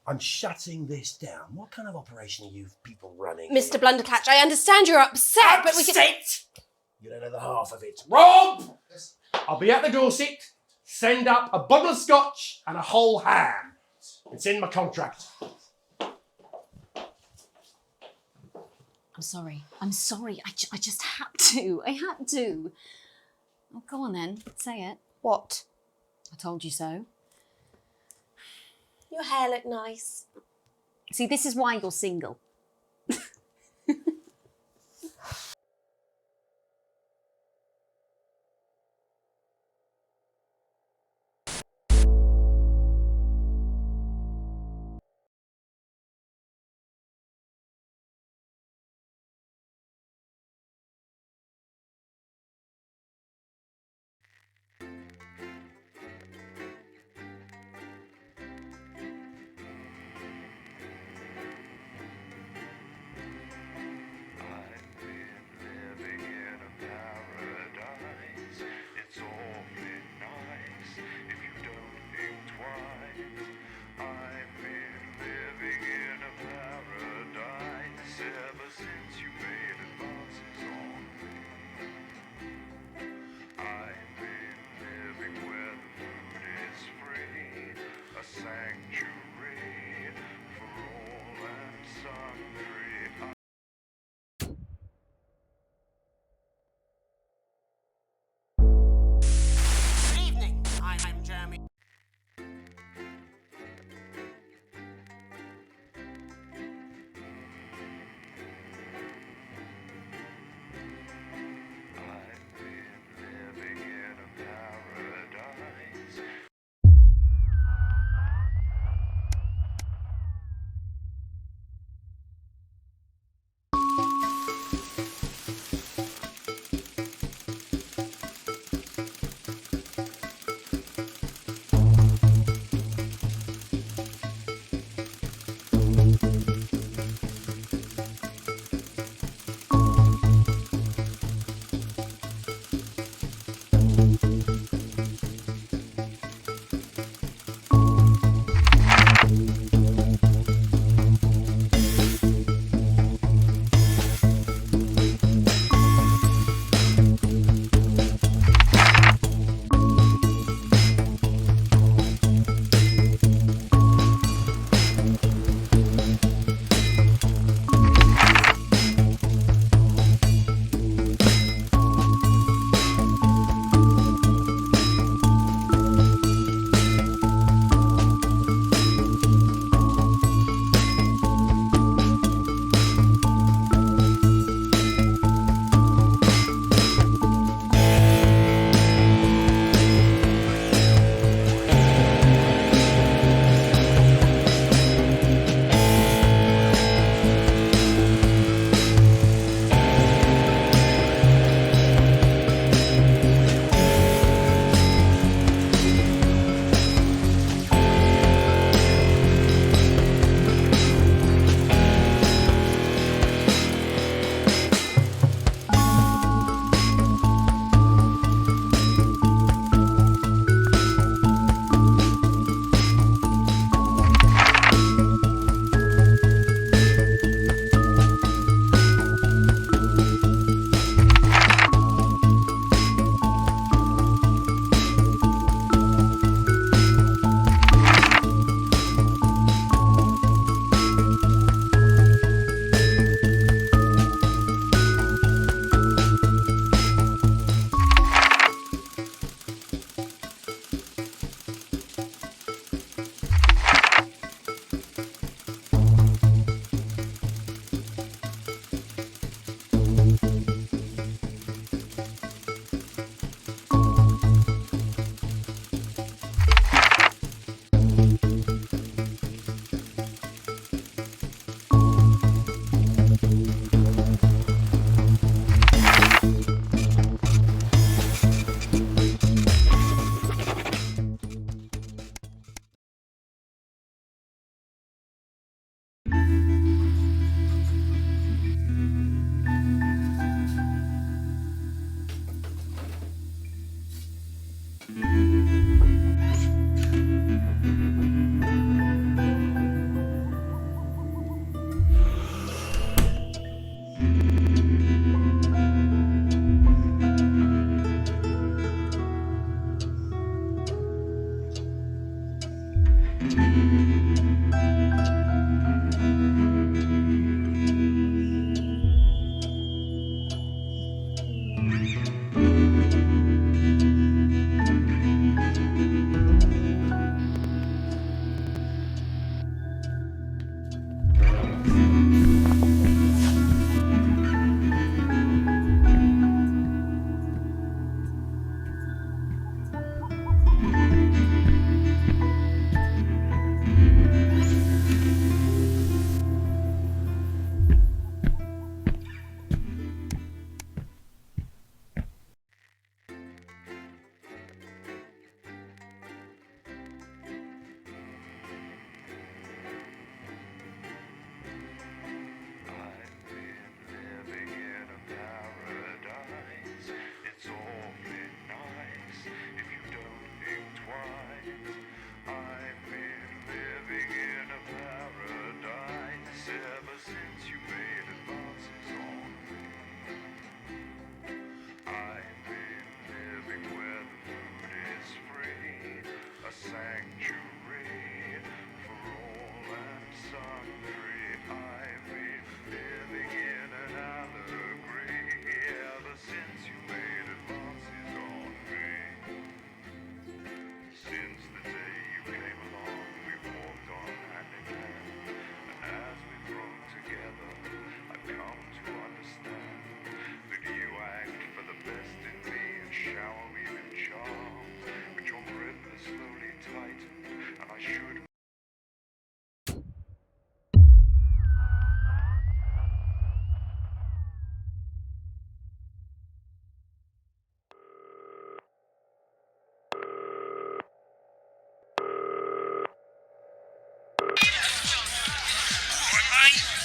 I'm shutting this down. What kind of operation are you people running? Mr. Blunderclatch, I understand you're upset, but we can... Upset? You don't know the half of it. Rob! I'll be at the Dorset. Send up a bottle of scotch and a whole ham. It's in my contract. I'm sorry. I'm sorry. I just had to. I had to. Oh, go on then. Say it. What? I told you so. Your hair looked nice. See, this is why you're single.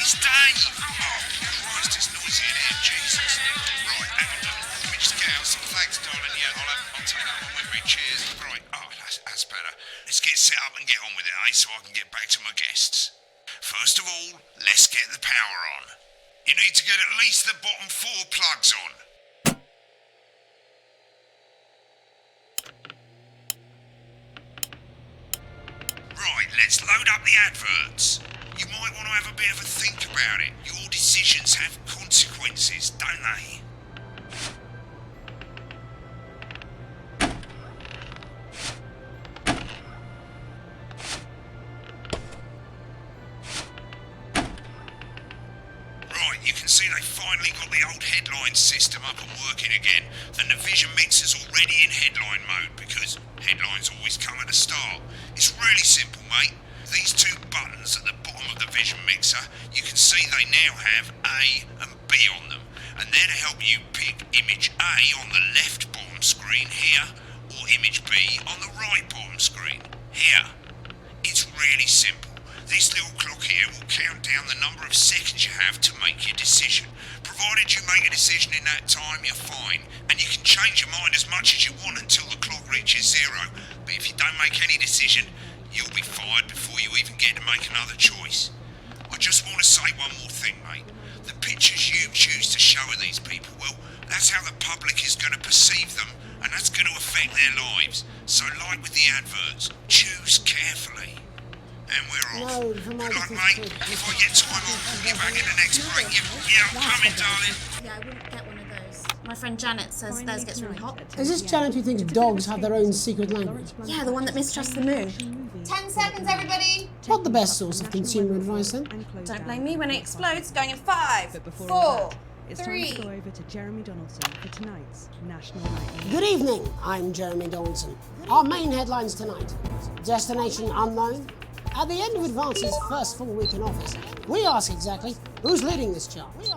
it's Dave! Oh, Christ, it's noisy in here, Jesus. Right, hang on, darling. Let me just get out some thanks, darling. Yeah, I'll take that one with me. Cheers. Right, oh, that's better. Let's get set up and get on with it, eh, so I can get back to my guests. First of all, let's get the power on. You need to get at least the bottom 4 plugs on. Right, let's load up the adverts. You might want to have a bit of a think about it. Your decisions have consequences, don't they? Right, you can see they finally got the old headline system up and working again, and the vision mixer's already in headline mode because headlines always come at the start. It's really simple, mate. These 2 buttons at the bottom of the vision mixer, you can see they now have A and B on them, and they're to help you pick image A on the left bottom screen here, or image B on the right bottom screen here. It's really simple. This little clock here will count down the number of seconds you have to make your decision. Provided you make a decision in that time, you're fine, and you can change your mind as much as you want until the clock reaches 0. But if you don't make any decision, you'll be fired before you even get to make another choice. I just want to say one more thing, mate. The pictures you choose to show of these people, well, that's how the public is going to perceive them, and that's going to affect their lives. So like with the adverts, choose carefully. And we're off. No, Good luck, mate. If I get time, I'll call you back in the next break. Yeah, I'm coming, darling. Yeah, I wouldn't get one of those. My friend Janet says theirs gets really hot. Is this Janet who thinks dogs have their own secret language? Yeah, the one that mistrusts the moon. 10 seconds, everybody! Not the best source of consumer advice, then. Don't blame me when it explodes. Going in 5, 4, It's time to go over to Jeremy Donaldson for tonight's National Night. Good evening, I'm Jeremy Donaldson. Our main headlines tonight. Destination unknown. At the end of Advance's first full week in office, we ask exactly who's leading this charge.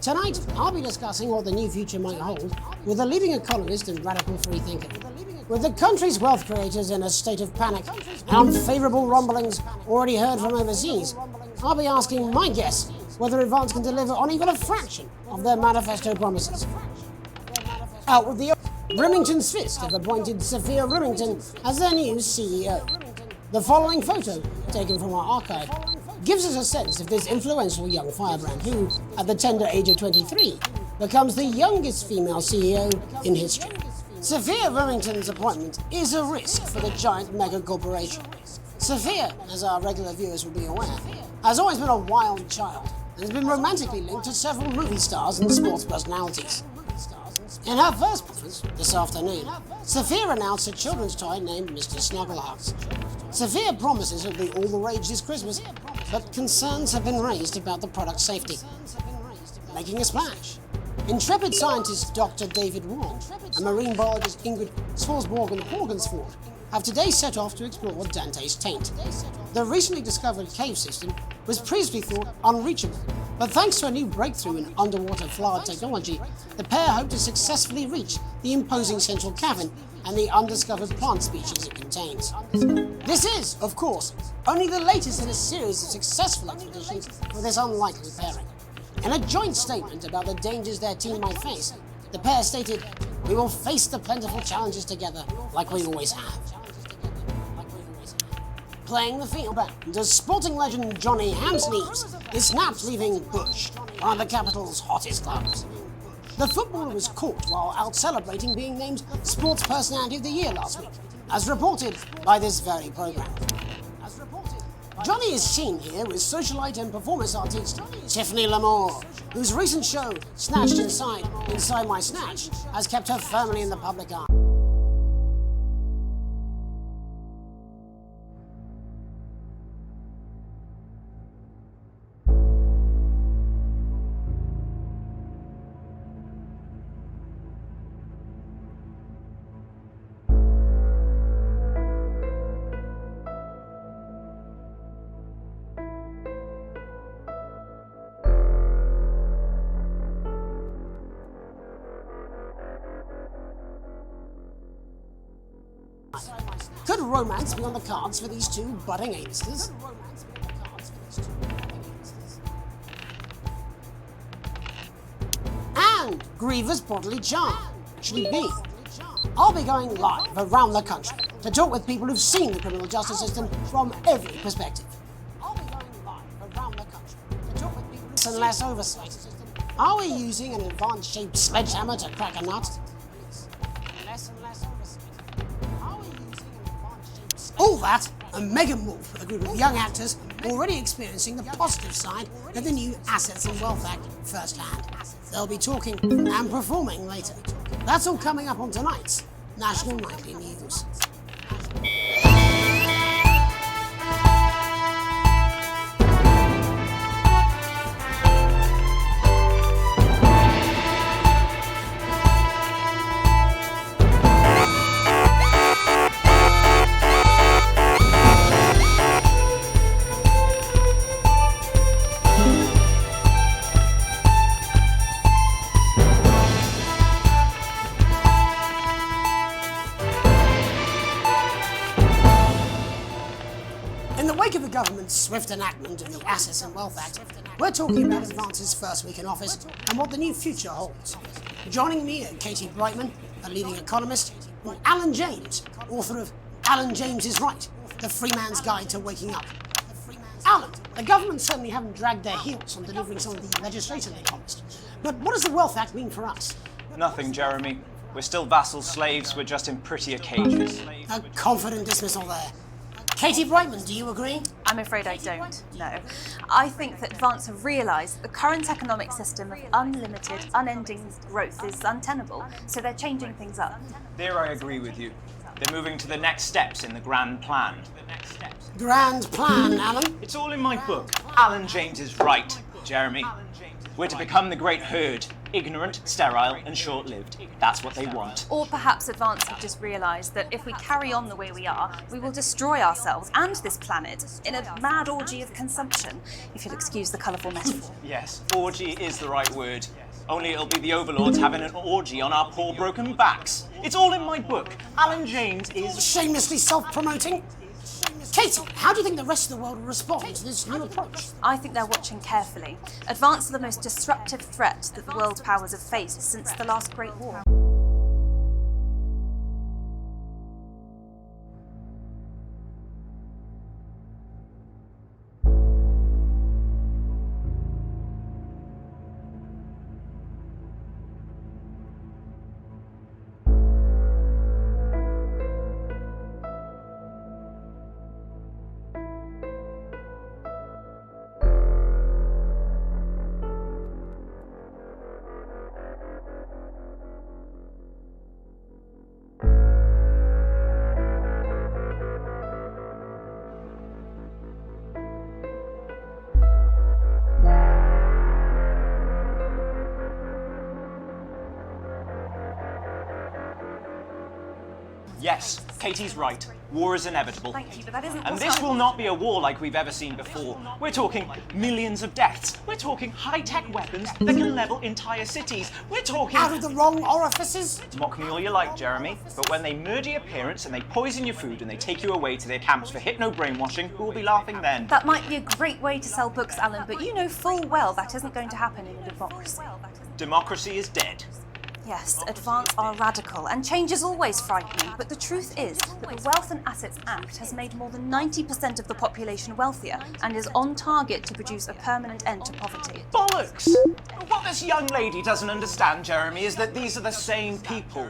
Tonight, I'll be discussing what the new future might hold with a leading economist and radical freethinker. With the country's wealth creators in a state of panic and unfavourable rumblings already heard from overseas, I'll be asking my guests whether Advance can deliver on even a fraction of their manifesto promises. Out with the Remington's Fist have appointed Sophia Remington as their new CEO. The following photo, taken from our archive, gives us a sense of this influential young firebrand who, at the tender age of 23, becomes the youngest female CEO in history. Sophia Remington's appointment is a risk for the giant mega corporation. Sophia, as our regular viewers will be aware, has always been a wild child and has been romantically linked to several movie stars and sports personalities. In her first performance this afternoon, Sophia announced a children's toy named Mr. Snugglehearts. Sophia promises it'll be all the rage this Christmas, but concerns have been raised about the product's safety. Making a splash. Intrepid scientist Dr. David Wong and marine biologist Ingrid Swarsborg-Horgensford have today set off to explore Dante's Taint. The recently discovered cave system was previously thought unreachable, but thanks to a new breakthrough in underwater flower technology, the pair hope to successfully reach the imposing central cavern and the undiscovered plant species it contains. This is, of course, only the latest in a series of successful expeditions for this unlikely pairing. In a joint statement about the dangers their team might face, the pair stated, "We will face the plentiful challenges together like we always have." Playing the field, does sporting legend Johnny Hamsleeves is snapped leaving Bush, one of the capital's hottest clubs. The footballer was caught while out celebrating being named Sports Personality of the Year last week, as reported by this very programme. Johnny is seen here with socialite and performance artist Tiffany Lamore, whose recent show, Snatched Inside My Snatch, has kept her firmly in the public eye. Could romance be on the cards for these two budding A-listers? and grievous bodily charm. Actually be. I'll be going live around the country to talk with people who've seen the criminal justice system from every perspective. I'll be going live around the country to talk with people who've less oversight. Are we using an advanced-shaped sledgehammer to crack a nut? Less and less oversight. Are we using an advanced-shaped... All that, and Megan Wolf with a group of young actors already experiencing the positive side of the new Assets and Wealth Act firsthand. They'll be talking and performing later. That's all coming up on tonight's National Nightly News. In the wake of the government's swift enactment of the Assets and Wealth Act, we're talking about Advance's first week in office and what the new future holds. Joining me are Katie Brightman, a leading economist, and Alan James, author of Alan James is Right, The Free Man's Guide to Waking Up. Alan, the government certainly haven't dragged their heels on delivering some of the legislation they promised. But what does the Wealth Act mean for us? Nothing, Jeremy. We're still vassal slaves, we're just in prettier cages. A confident dismissal there. Katie Brightman, do you agree? I'm afraid I don't, no. I think that Advance have realised that the current economic system of unlimited, unending growth is untenable, so they're changing things up. There I agree with you. They're moving to the next steps in the grand plan. Grand plan, Alan? It's all in my book. Alan James is right, Jeremy. We're to become the great herd, ignorant, sterile, and short-lived. That's what they want. Or perhaps Advance have just realised that if we carry on the way we are, we will destroy ourselves and this planet in a mad orgy of consumption, if you'll excuse the colourful metaphor. Yes, orgy is the right word. Only it'll be the overlords having an orgy on our poor broken backs. It's all in my book. Alan James is... Shamelessly self-promoting? Katie, how do you think the rest of the world will respond to this new approach? I think they're watching carefully. Advance are the most disruptive threat that the world powers have faced since the last Great War. Yes, Katie's right. War is inevitable. Thank you, but that isn't And what this I- will not be a war like we've ever seen before. We're talking millions of deaths. We're talking high-tech weapons that can level entire cities. We're talking... Out of the wrong orifices? Mock me all you like, Jeremy, but when they murder your parents and they poison your food and they take you away to their camps for hypno-brainwashing, who will be laughing then? That might be a great way to sell books, Alan, but you know full well that isn't going to happen in a democracy. Democracy is dead. Yes, Advance are radical, and change is always frightening, but the truth is that the Wealth and Assets Act has made more than 90% of the population wealthier, and is on target to produce a permanent end to poverty. Bollocks! What this young lady doesn't understand, Jeremy, is that these are the same people.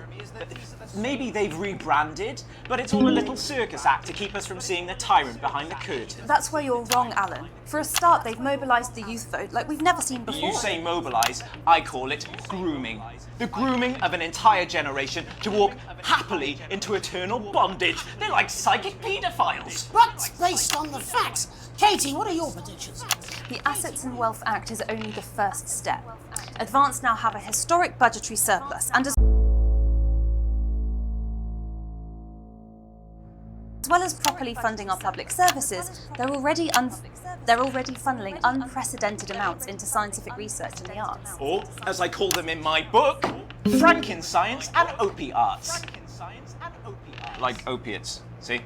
Maybe they've rebranded, but it's all a little circus act to keep us from seeing the tyrant behind the curtain. That's where you're wrong, Alan. For a start, they've mobilised the youth vote like we've never seen before. You say mobilise, I call it grooming. The grooming of an entire generation to walk happily into eternal bondage. They're like psychic paedophiles. But based on the facts, Katie, what are your predictions? The Assets and Wealth Act is only the first step. Advance now have a historic budgetary surplus, and as well as properly funding our public services, they're already funneling unprecedented amounts into scientific research and the arts. Or, as I call them in my book, Frankenscience and opiates. Like opiates, see?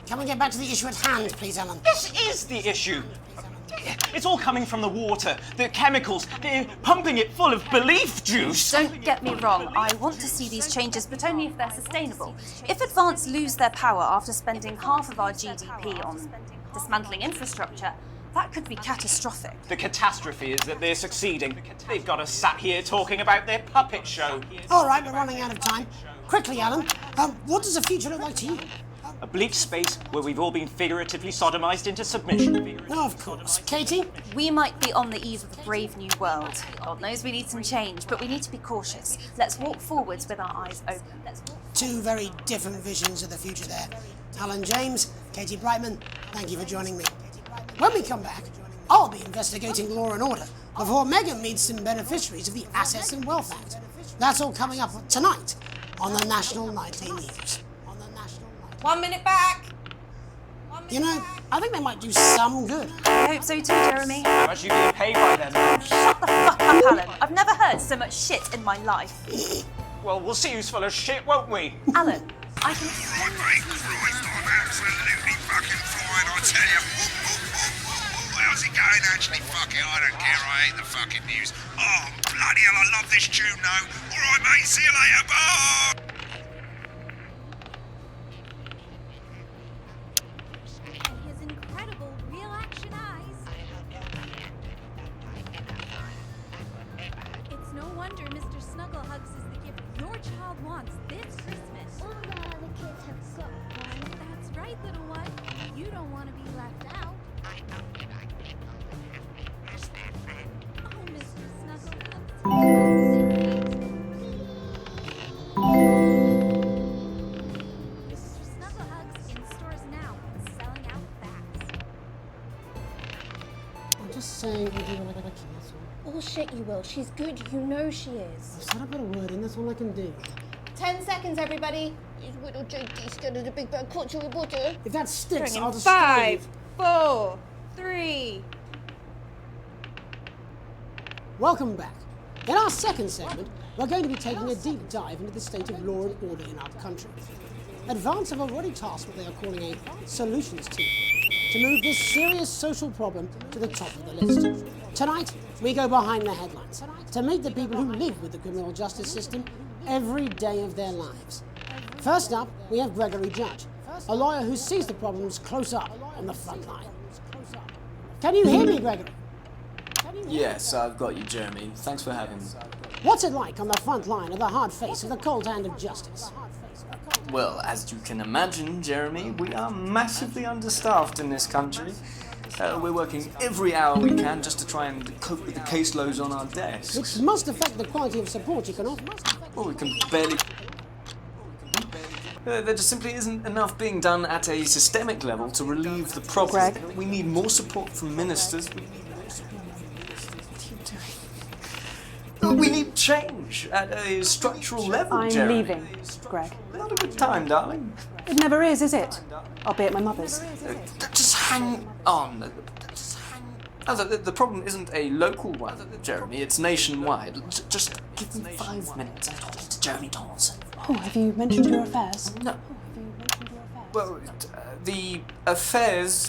Can we get back to the issue at hand, please, Alan? This is the issue. It's It's all coming from the water, the chemicals. They're pumping it full of belief juice. Don't get me wrong, I want to see these changes, but only if they're sustainable. If Advance lose their power after spending half of our GDP on dismantling infrastructure, that could be catastrophic. The catastrophe is that they're succeeding. They've got us sat here talking about their puppet show. All right, we're running out of time. Quickly, Alan, what does the future look like to you? A bleak space where we've all been figuratively sodomized into submission. Oh, of course. Katie? We might be on the eve of a brave new world. God knows we need some change, but we need to be cautious. Let's walk forwards with our eyes open. Two very different visions of the future there. Alan James, Katie Brightman, thank you for joining me. When we come back, I'll be investigating law and order before Megan meets some beneficiaries of the Assets and Wealth Act. That's all coming up tonight on the National Nightly News. 1 minute back! You know, I think they might do some good. I hope so too, Jeremy. How much are you being paid by them? Shut the fuck up, Alan. I've never heard so much shit in my life. Well, we'll see who's full of shit, won't we? Alan, I can... Mate, Christ, I'm absolutely fucking flying, I tell you. How's it going, actually? Fuck it, I don't care, I hate the fucking news. Oh, bloody hell, I love this tune, though. All right, mate, see you later, bye! Bullshit, you will. She's good. You know she is. I said I put a word in. That's all I can do. 10 seconds, everybody. His little JD scared of the big bad culture reporter. If that sticks, I'll just 5, 4, 3. Welcome back. In our second segment, we're going to be taking a deep dive into the state of law and order in our country. Advance have already tasked what they are calling a solutions team to move this serious social problem to the top of the list. Tonight, we go behind the headlines to meet the people who live with the criminal justice system every day of their lives. First up, we have Gregory Judge, a lawyer who sees the problems close up on the front line. Can you hear me, Gregory? Yes, I've got you, Jeremy. Thanks for having me. What's it like on the front line of the hard face of the cold hand of justice? Well, as you can imagine, Jeremy, we are massively understaffed in this country. We're working every hour we can just to try and cope with the caseloads on our desks. Which must affect the quality of support you can offer. Well, we can barely... There just simply isn't enough being done at a systemic level to relieve the problem. Greg? We need more support from ministers. We need change at a structural level, I'm Jeremy. leaving, Greg. Not a good time, darling. It never is it? I'll be at my mother's. Just hang on. The problem isn't a local one, Jeremy. It's nationwide. Just give me 5 minutes. I'm talking to Jeremy Donaldson. Oh, have you mentioned your affairs? No. Well, the affairs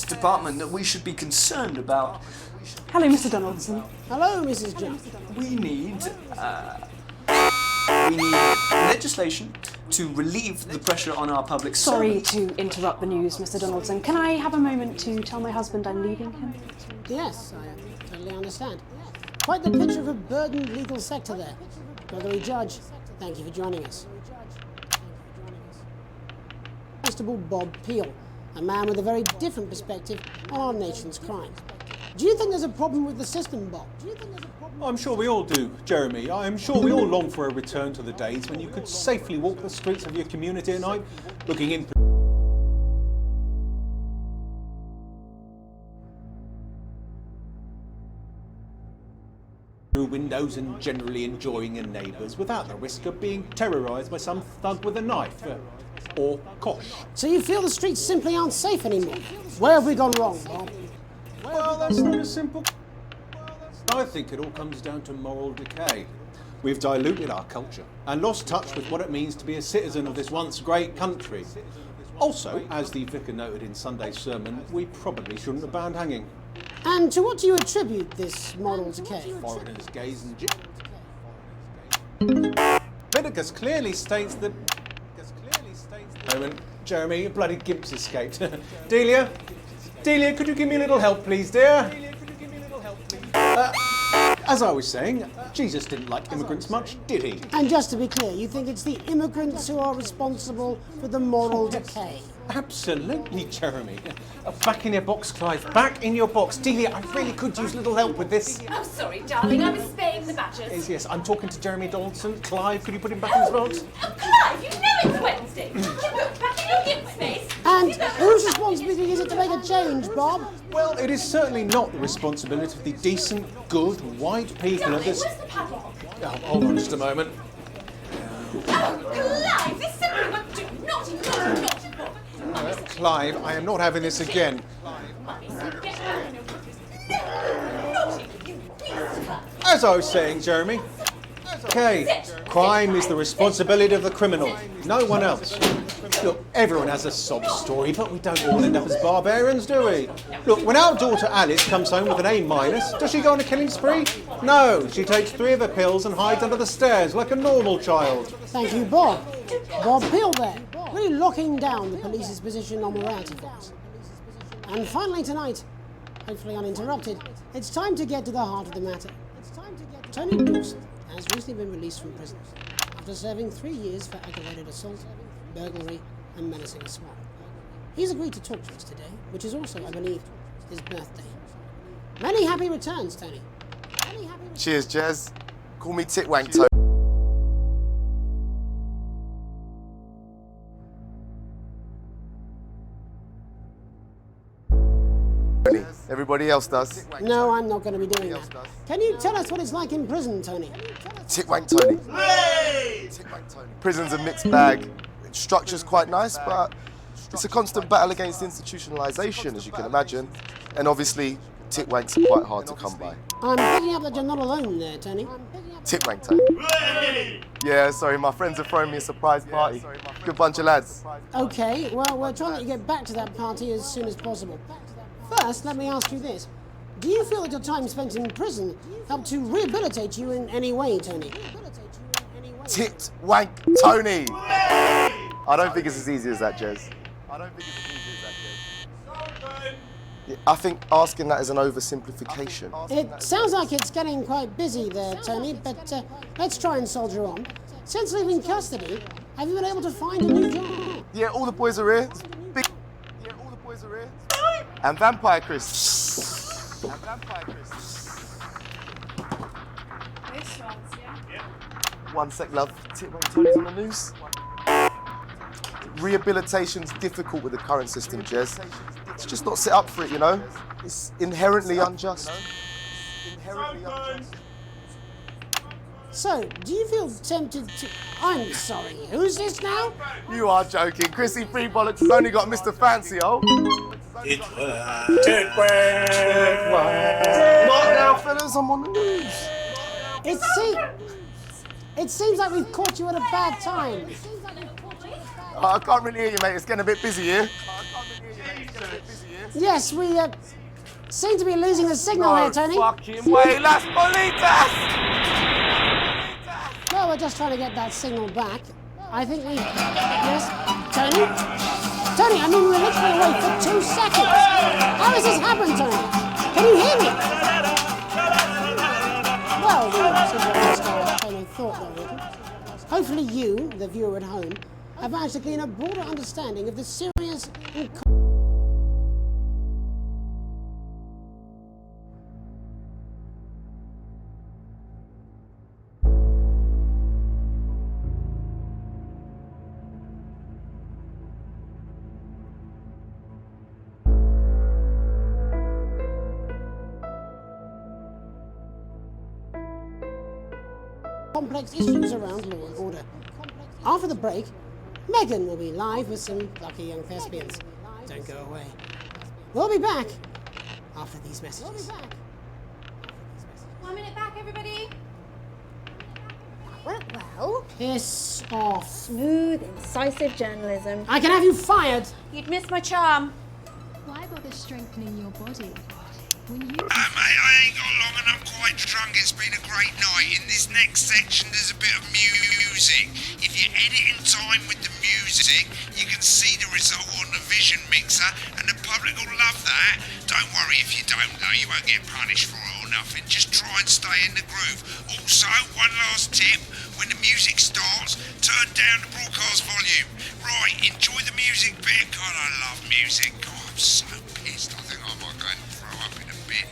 department that we should be concerned about. Hello, Mr. Donaldson. Hello, Mrs. Jones. We need legislation to relieve the pressure on our public Sorry servants. to interrupt the news, Mr. Donaldson. Can I have a moment to tell my husband I'm leaving him? Yes, I totally understand. Quite the picture of a burdened legal sector there. Gregory Judge, thank you for joining us. Constable Bob Peel, a man with a very different perspective on our nation's crime. Do you think there's a problem with the system, Bob? I'm sure we all do, Jeremy. I'm sure we all long for a return to the days when you could safely walk the streets of your community at night, looking in through windows and generally enjoying your neighbours without the risk of being terrorised by some thug with a knife or kosh. So you feel the streets simply aren't safe anymore? Where have we gone wrong, Bob? Well, that's not as simple. I think it all comes down to moral decay. We've diluted our culture and lost touch with what it means to be a citizen of this once great country. Also, as the vicar noted in Sunday's sermon, we probably shouldn't have banned hanging. And to what do you attribute this moral decay? Foreigners, gays and Jews. Leviticus clearly states that... Moment, Jeremy, your bloody gimp's escaped. Delia, could you give me a little help, please, dear? As I was saying, Jesus didn't like immigrants much, did he? And just to be clear, you think it's the immigrants who are responsible for the moral decay? Absolutely, Jeremy. Back in your box, Clive. Back in your box. Delia, I really could use a little help with this. Oh, sorry, darling. I was spaying the badgers. Yes, I'm talking to Jeremy Donaldson. Clive, could you put him back in his box? Oh, Clive, you know it's Wednesday. Back in your gimp space. And whose responsibility is it to make a change, Bob? Well, it is certainly not the responsibility of the decent, good, white people of this... Where's the padlock? Oh, hold on just a moment. Oh, Clive, this simply won't do. Naughty. Clive, I am not having this again. As I was saying, Jeremy, okay, crime is the responsibility of the criminal, no one else. Look, everyone has a sob story, but we don't all end up as barbarians, do we? Look, when our daughter Alice comes home with an A-, does she go on a killing spree? No, she takes 3 of her pills and hides under the stairs like a normal child. Thank you, Bob. Bob Peel there, really locking down the police's position on morality force. And finally tonight, hopefully uninterrupted, it's time to get to the heart of the matter. Tony Dawson has recently been released from prison after serving 3 years for aggravated assault, burglary and menacing a swat. He's agreed to talk to us today, which is also, I believe, his birthday. Many happy returns, Tony. Cheers, Jez. Call me Titwank Tony. Everybody else does. No, I'm not going to be doing that. Can you tell us what it's like in prison, Tony? Titwank Tony. Prison's a mixed bag. Structure's quite nice, but it's a constant battle against institutionalisation, as you can imagine. And obviously, titwanks are quite hard to come by. I'm picking up that you're not alone there, Tony. Titwank Tony. Yeah, sorry, my friends are throwing me a surprise party. Good bunch of lads. Okay, well, we're trying to let you get back to that party as soon as possible. First, let me ask you this. Do you feel that your time spent in prison helped to rehabilitate you in any way, Tony? Titwank Tony! I don't think it's as easy as that, Jez. I think asking that is an oversimplification. It sounds like it's getting quite busy there, Tony, but let's try and soldier on. Since leaving custody, have you been able to find a new job? Yeah, all the boys are here. And Vampire Chris. One sec, love. Titwank Tony's on the news. Rehabilitation's difficult with the current system, Jez. It's just not set up for it, you know? It's inherently unjust. So, do you feel tempted to... I'm sorry, who's this now? You are joking. Chrissy Free Bollocks has only got Mr. Fancy, oh. Titwank. What now, fellas? I'm on the news. It seems like we've caught you at a bad time. I can't really hear you, mate. It's getting a bit busy here. Yes, we seem to be losing the signal here, Tony. Fucking way, las bolitas! Well, we're just trying to get that signal back. I think we... Yes? Tony? Tony, I mean, we're literally away for 2 seconds. How has this happened, Tony? Can you hear me? Well, we seem to have lost our train of thought there, really. Hopefully you, the viewer at home, have managed to gain a broader understanding of the serious and... complex issues around law and order. After the break, Megan will be live with some lucky young thespians. Don't go away. We'll be back after these messages. 1 minute back, everybody. Well, piss off. Smooth, incisive journalism. I can have you fired. You'd miss my charm. Why bother strengthening your body when you ain't got long and I'm quite drunk. It's been a great night. In this next section, there's a bit of music. If you edit in time with the music, you can see the result on the vision mixer, and the public will love that. Don't worry if you don't, though. You won't get punished for it or nothing. Just try and stay in the groove. Also, one last tip. When the music starts, turn down the broadcast volume. Right, enjoy the music bit. God, I love music. God, I'm so pissed. I think I might go and throw up in a bit.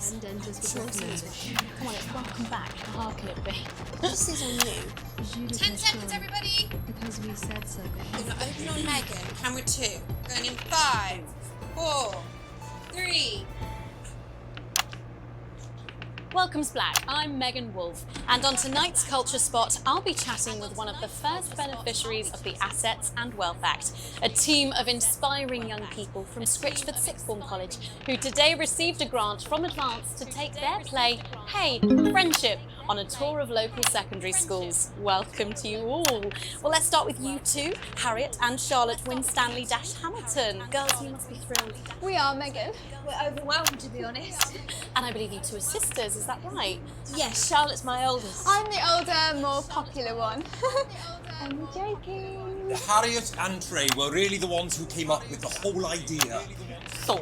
And enters the documentary. Come on, it's welcome back. How can it be? This is on you. 10 seconds, everybody. Because we said so. We're gonna open on Megan. Camera 2. Going in 5, 4, 3. Welcome's Black, I'm Megan Wolfe, and on tonight's Culture Spot, I'll be chatting with one of the first beneficiaries of the Assets and Wealth Act, a team of inspiring young people from Scritchford Sixth Form College, who today received a grant from Advance to take their play, Hey, Friendship, on a tour of local secondary schools. Welcome to you all. Well, let's start with you two, Harriet and Charlotte Winstanley-Hamilton. Girls, you must be thrilled. We are, Megan. We're overwhelmed, to be honest. And I believe you two are sisters, is that right? Yes. Charlotte's my oldest. I'm the older, more popular one. I'm joking. Harriet and Trey were really the ones who came up with the whole idea. So,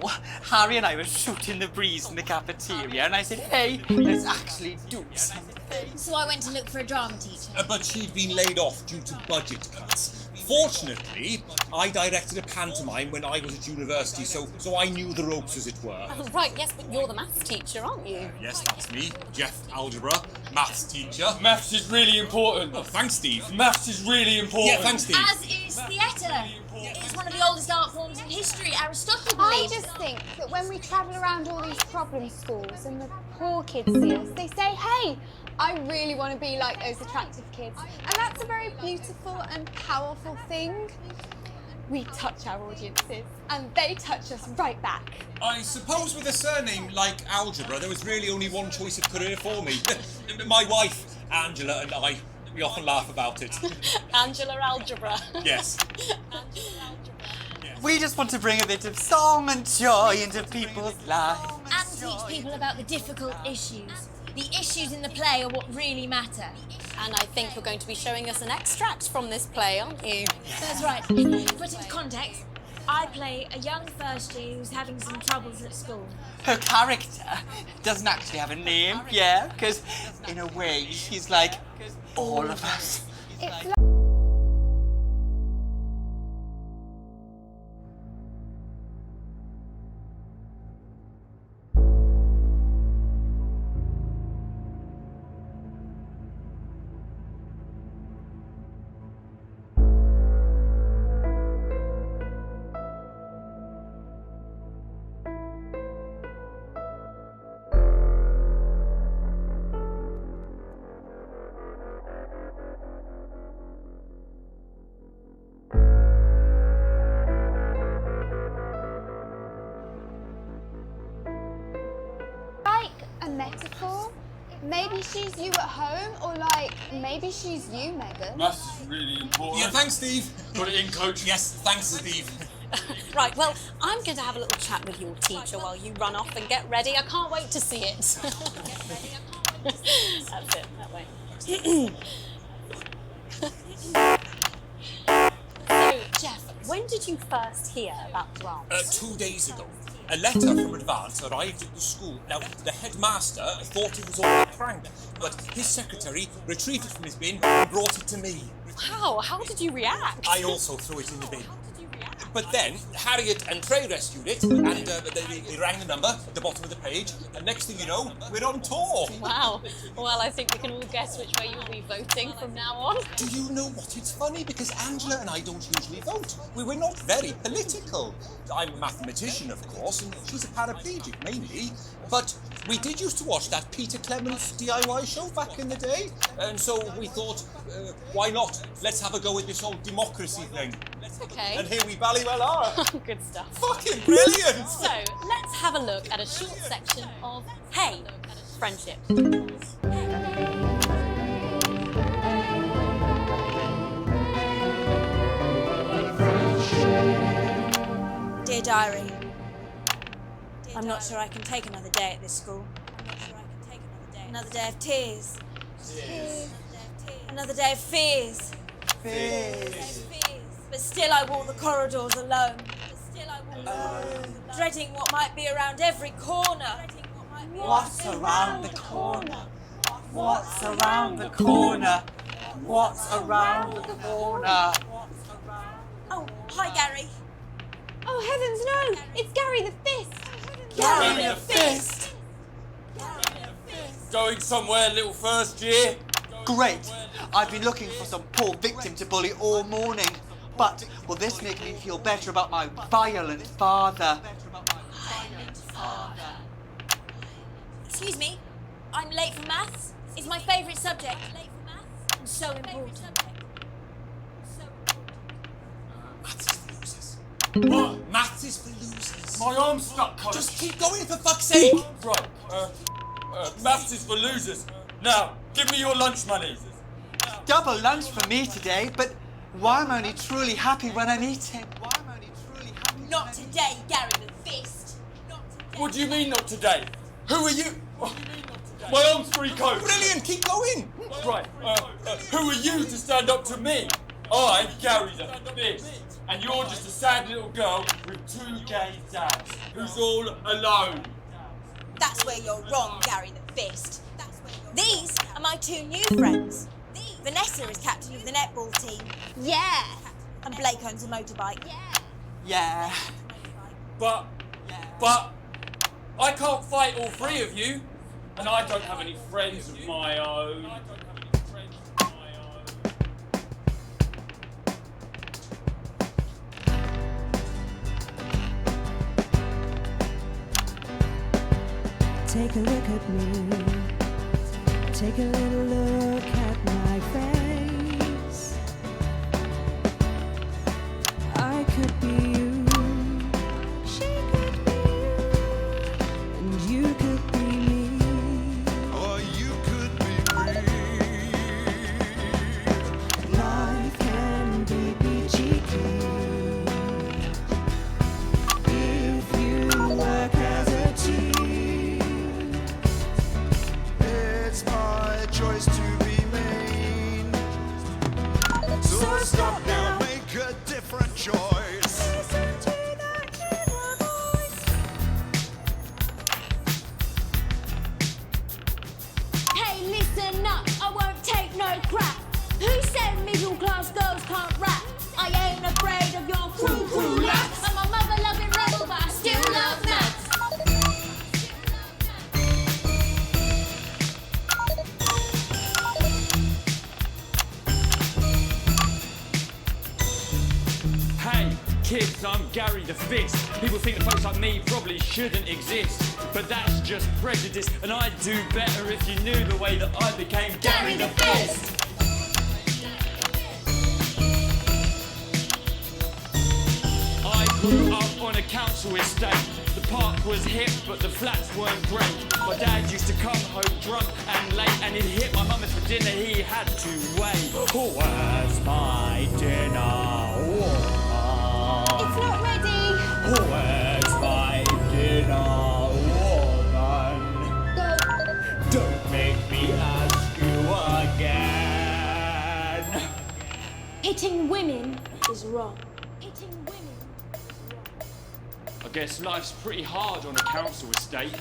Harry and I were shooting the breeze in the cafeteria, and I said, hey, let's actually do something. So I went to look for a drama teacher. But she'd been laid off due to budget cuts. Fortunately, I directed a pantomime when I was at university, so I knew the ropes, as it were. Oh, right, yes, but you're the maths teacher, aren't you? Yes, that's me, Jeff Algebra, maths teacher. Maths is really important. Oh, thanks, Steve. Maths is really important. Yeah, thanks, Steve. As is theatre. It's one of the oldest art forms in history, Aristotle I believed. just think that when we travel around all these problem schools and the poor kids see us, they say, hey, I really want to be like those attractive kids. And that's a very beautiful and powerful thing. We touch our audiences and they touch us right back. I suppose with a surname like Algebra, there was really only one choice of career for me. My wife, Angela, and I, we often laugh about it. Angela Algebra. Yes. We just want to bring a bit of song and joy into people's lives. And teach people about the difficult issues. The issues in the play are what really matter. And I think you're going to be showing us an extract from this play, aren't you? That's right. To put into context, I play a young first year who's having some troubles at school. Her character doesn't actually have a name, yeah? Because in a way, she's like all of us. It's a metaphor. Maybe she's you at home, or like, maybe she's you, Megan. Maths is really important. Yeah, thanks, Steve. Put it in, coach. Yes, thanks, Steve. Right, well, I'm going to have a little chat with your teacher while you run off and get ready. I can't wait to see it. That's it, that way. So, Jeff, when did you first hear about grants? 2 days ago. A letter from Advance arrived at the school. Now, the headmaster thought it was all a prank, but his secretary retrieved it from his bin and brought it to me. Wow, how did you react? I also threw it in the bin. But then, Harriet and Trey rescued it, and they rang the number at the bottom of the page, and next thing you know, we're on tour. Wow. Well, I think we can all guess which way you'll be voting from now on. Do you know what? It's funny, because Angela and I don't usually vote. We're not very political. I'm a mathematician, of course, and she's a paraplegic, mainly. But we did used to watch that Peter Clements DIY show back in the day, and so we thought, why not? Let's have a go at this whole democracy thing. Okay. And here we bally well are. Good stuff. Fucking brilliant! So, let's have a look at a short section of Hey, Friendship. Dear Diary, I'm not sure I can take another day at this school. Another day of tears. Another day of fears. But still I walk the corridors alone. Dreading what might be around every corner. What's around the corner? What's around the corner? What's around the corner? Oh, hi, Gary. Oh, heavens no! It's Gary the Fist! Gary the Fist! Going somewhere, little first year? Great! I've been looking for some poor victim to bully all morning. But will this make me feel better about my violent father? Excuse me, I'm late for maths. It's my favourite subject. And so important. What? Maths is for losers. My arm's stuck, Coach. Just keep going, for fuck's sake. Right, maths is for losers. Now, give me your lunch money. Double lunch for me today, but why am I only truly happy when I'm eating? Not today, Gary the Fist. What do you mean not today? Who are you? My arm's free, Coach. Brilliant, keep going. Right, who are you to stand up to me? I'm Gary the Fist. And you're just a sad little girl with 2 gay dads who's all alone. That's where you're wrong, Gary the Fist. These are my 2 new friends. Vanessa is captain of the netball team. Yeah. And Blake owns a motorbike. Yeah. But I can't fight all 3 of you. And I don't have any friends of my own. Take a look at me. Take a little look at my face. I could be you. She could be you. And you could be me. Or you could be me. Life can be peachy keen if you work as a team. It's my choice to be mean. So stop now, make a different choice. Listen to that inner voice. Hey, listen up, I won't take no crap. Who said middle class girls can't rap? I ain't afraid of your crew lads. I'm a mother loving rebel, but I still love maths. Hey, kids, I'm Gary the Fist. People think that folks like me probably shouldn't exist. But that's just prejudice, and I'd do better if you knew the way that I became Gary the Fist. I grew up on a council estate. The park was hip, but the flats weren't great. My dad used to come home drunk and late, and he'd hit my mum if for dinner he had to wait. Where's my dinner? It's not ready. Where's my dinner, woman? Don't make me ask you again. Hitting women is wrong. I guess life's pretty hard on a council estate.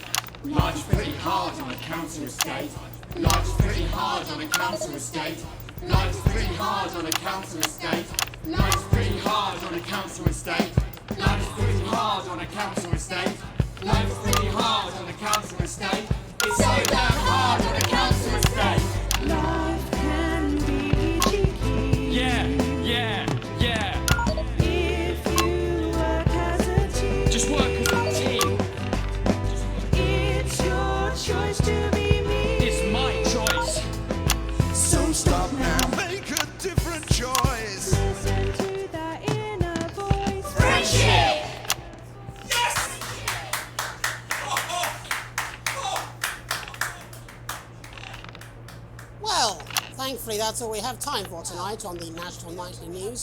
Life's pretty hard on a council estate. Life's pretty hard on a council estate. Life's pretty hard on a council estate. Life's pretty hard on a council estate. Life's pretty hard on a council estate. Life's pretty hard on a council estate. It's so damn hard on a council estate. Life can be cheeky. Yeah. If you work as a team. Just work as a team. It's your choice to be me. It's my choice. So stop now, make a different choice. Listen to that inner voice. Friendship! Well, thankfully that's all we have time for tonight on the National Nightly News.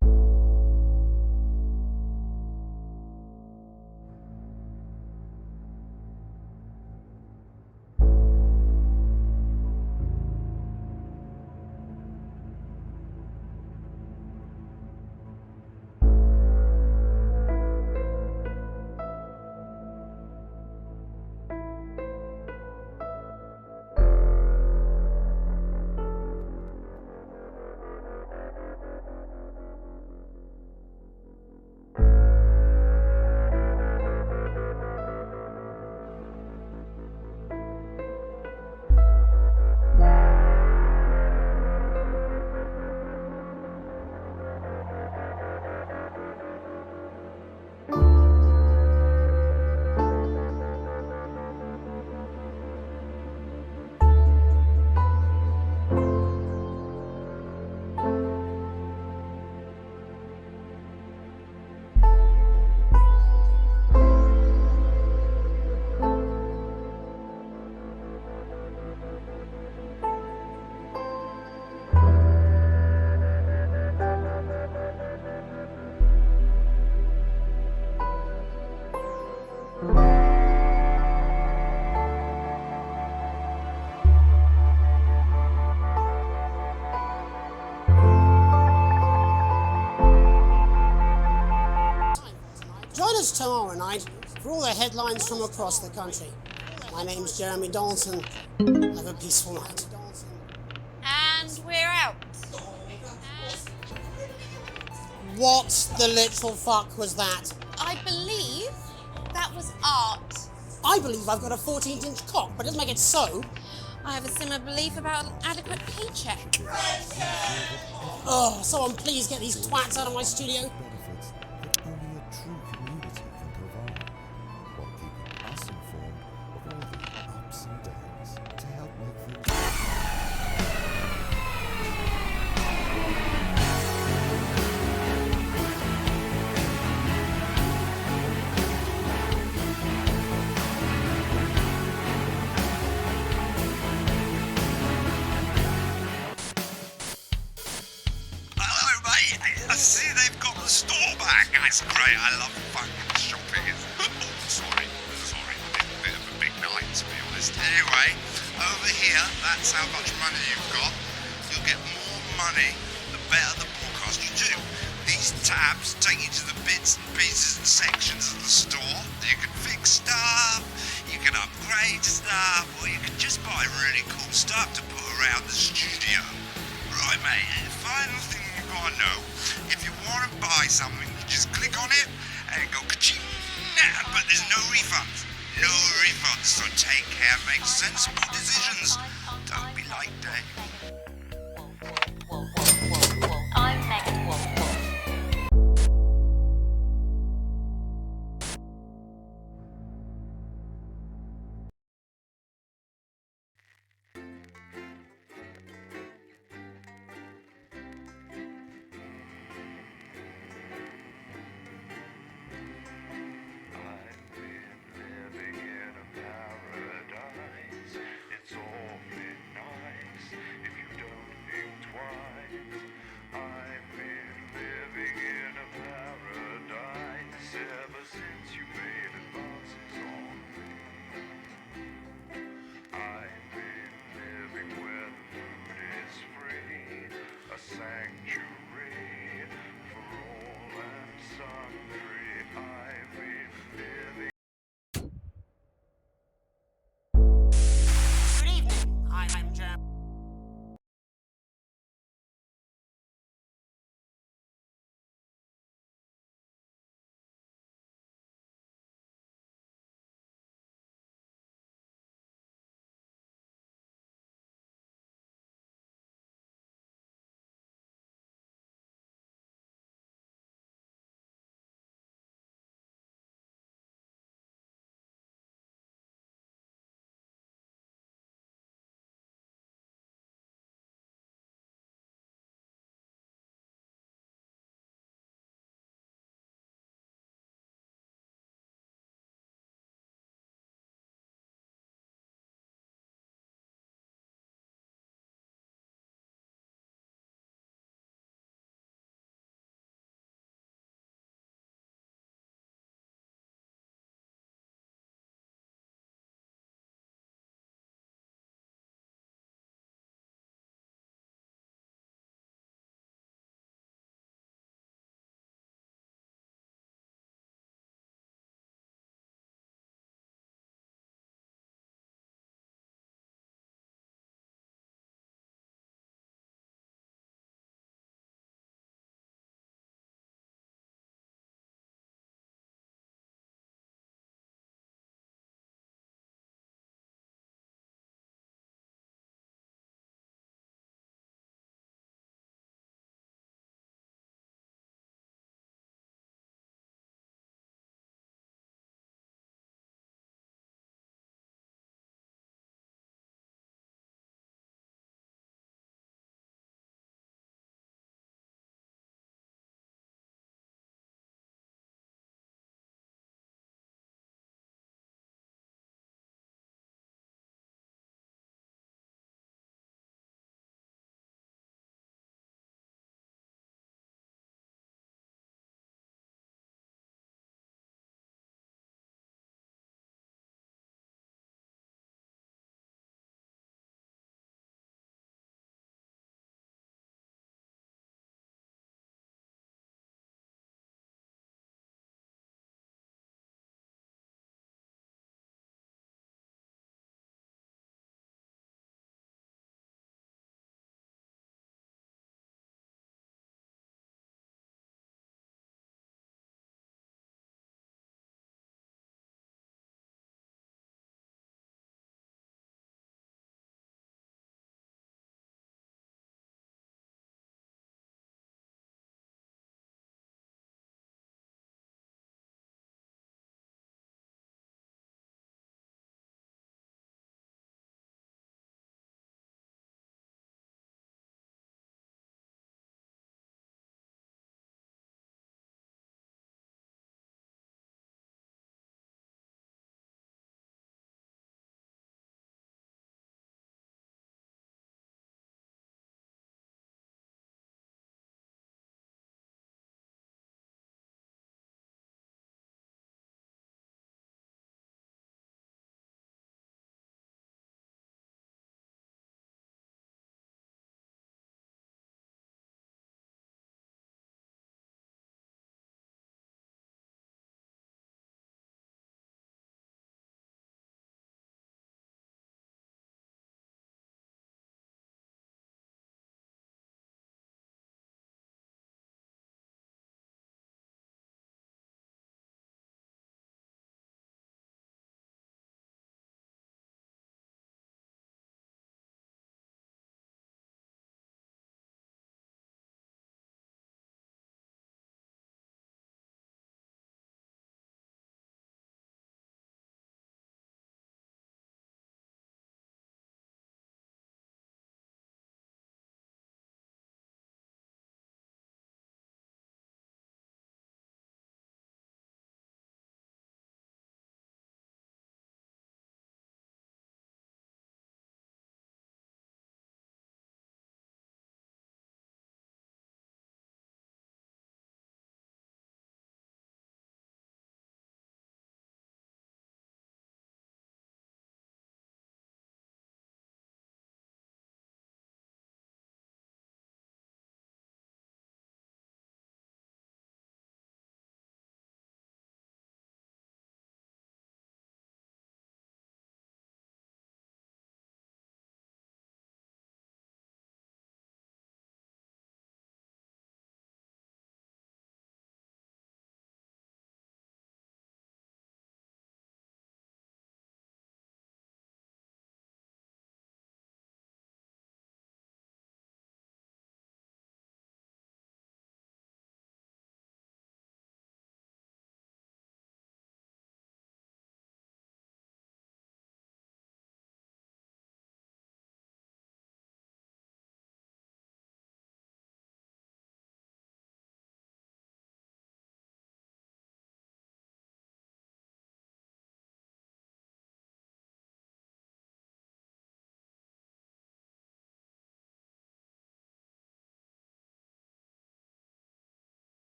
tonight for all the headlines from across the country. My name's Jeremy Dalton. Have a peaceful night. And we're out. What the literal fuck was that? I believe that was art. I believe I've got a 14-inch cock, but doesn't make it so. I have a similar belief about an adequate paycheck. Oh, someone please get these twats out of my studio. I see they've got the store back. That's great. I love fucking shopping. Sorry. It's a bit of a big night, to be honest. Anyway, over here, that's how much money you've got. You'll get more money the better the podcast you do. These tabs take you to the bits and pieces and sections of the store. You can fix stuff, you can upgrade stuff, or you can just buy really cool stuff to put around the studio. Right, mate, and the final thing you gotta know, if you want to buy something, you just click on it and go ka-ching, but there's no refunds. No refunds, so take care, make sensible decisions. Don't be like Dave.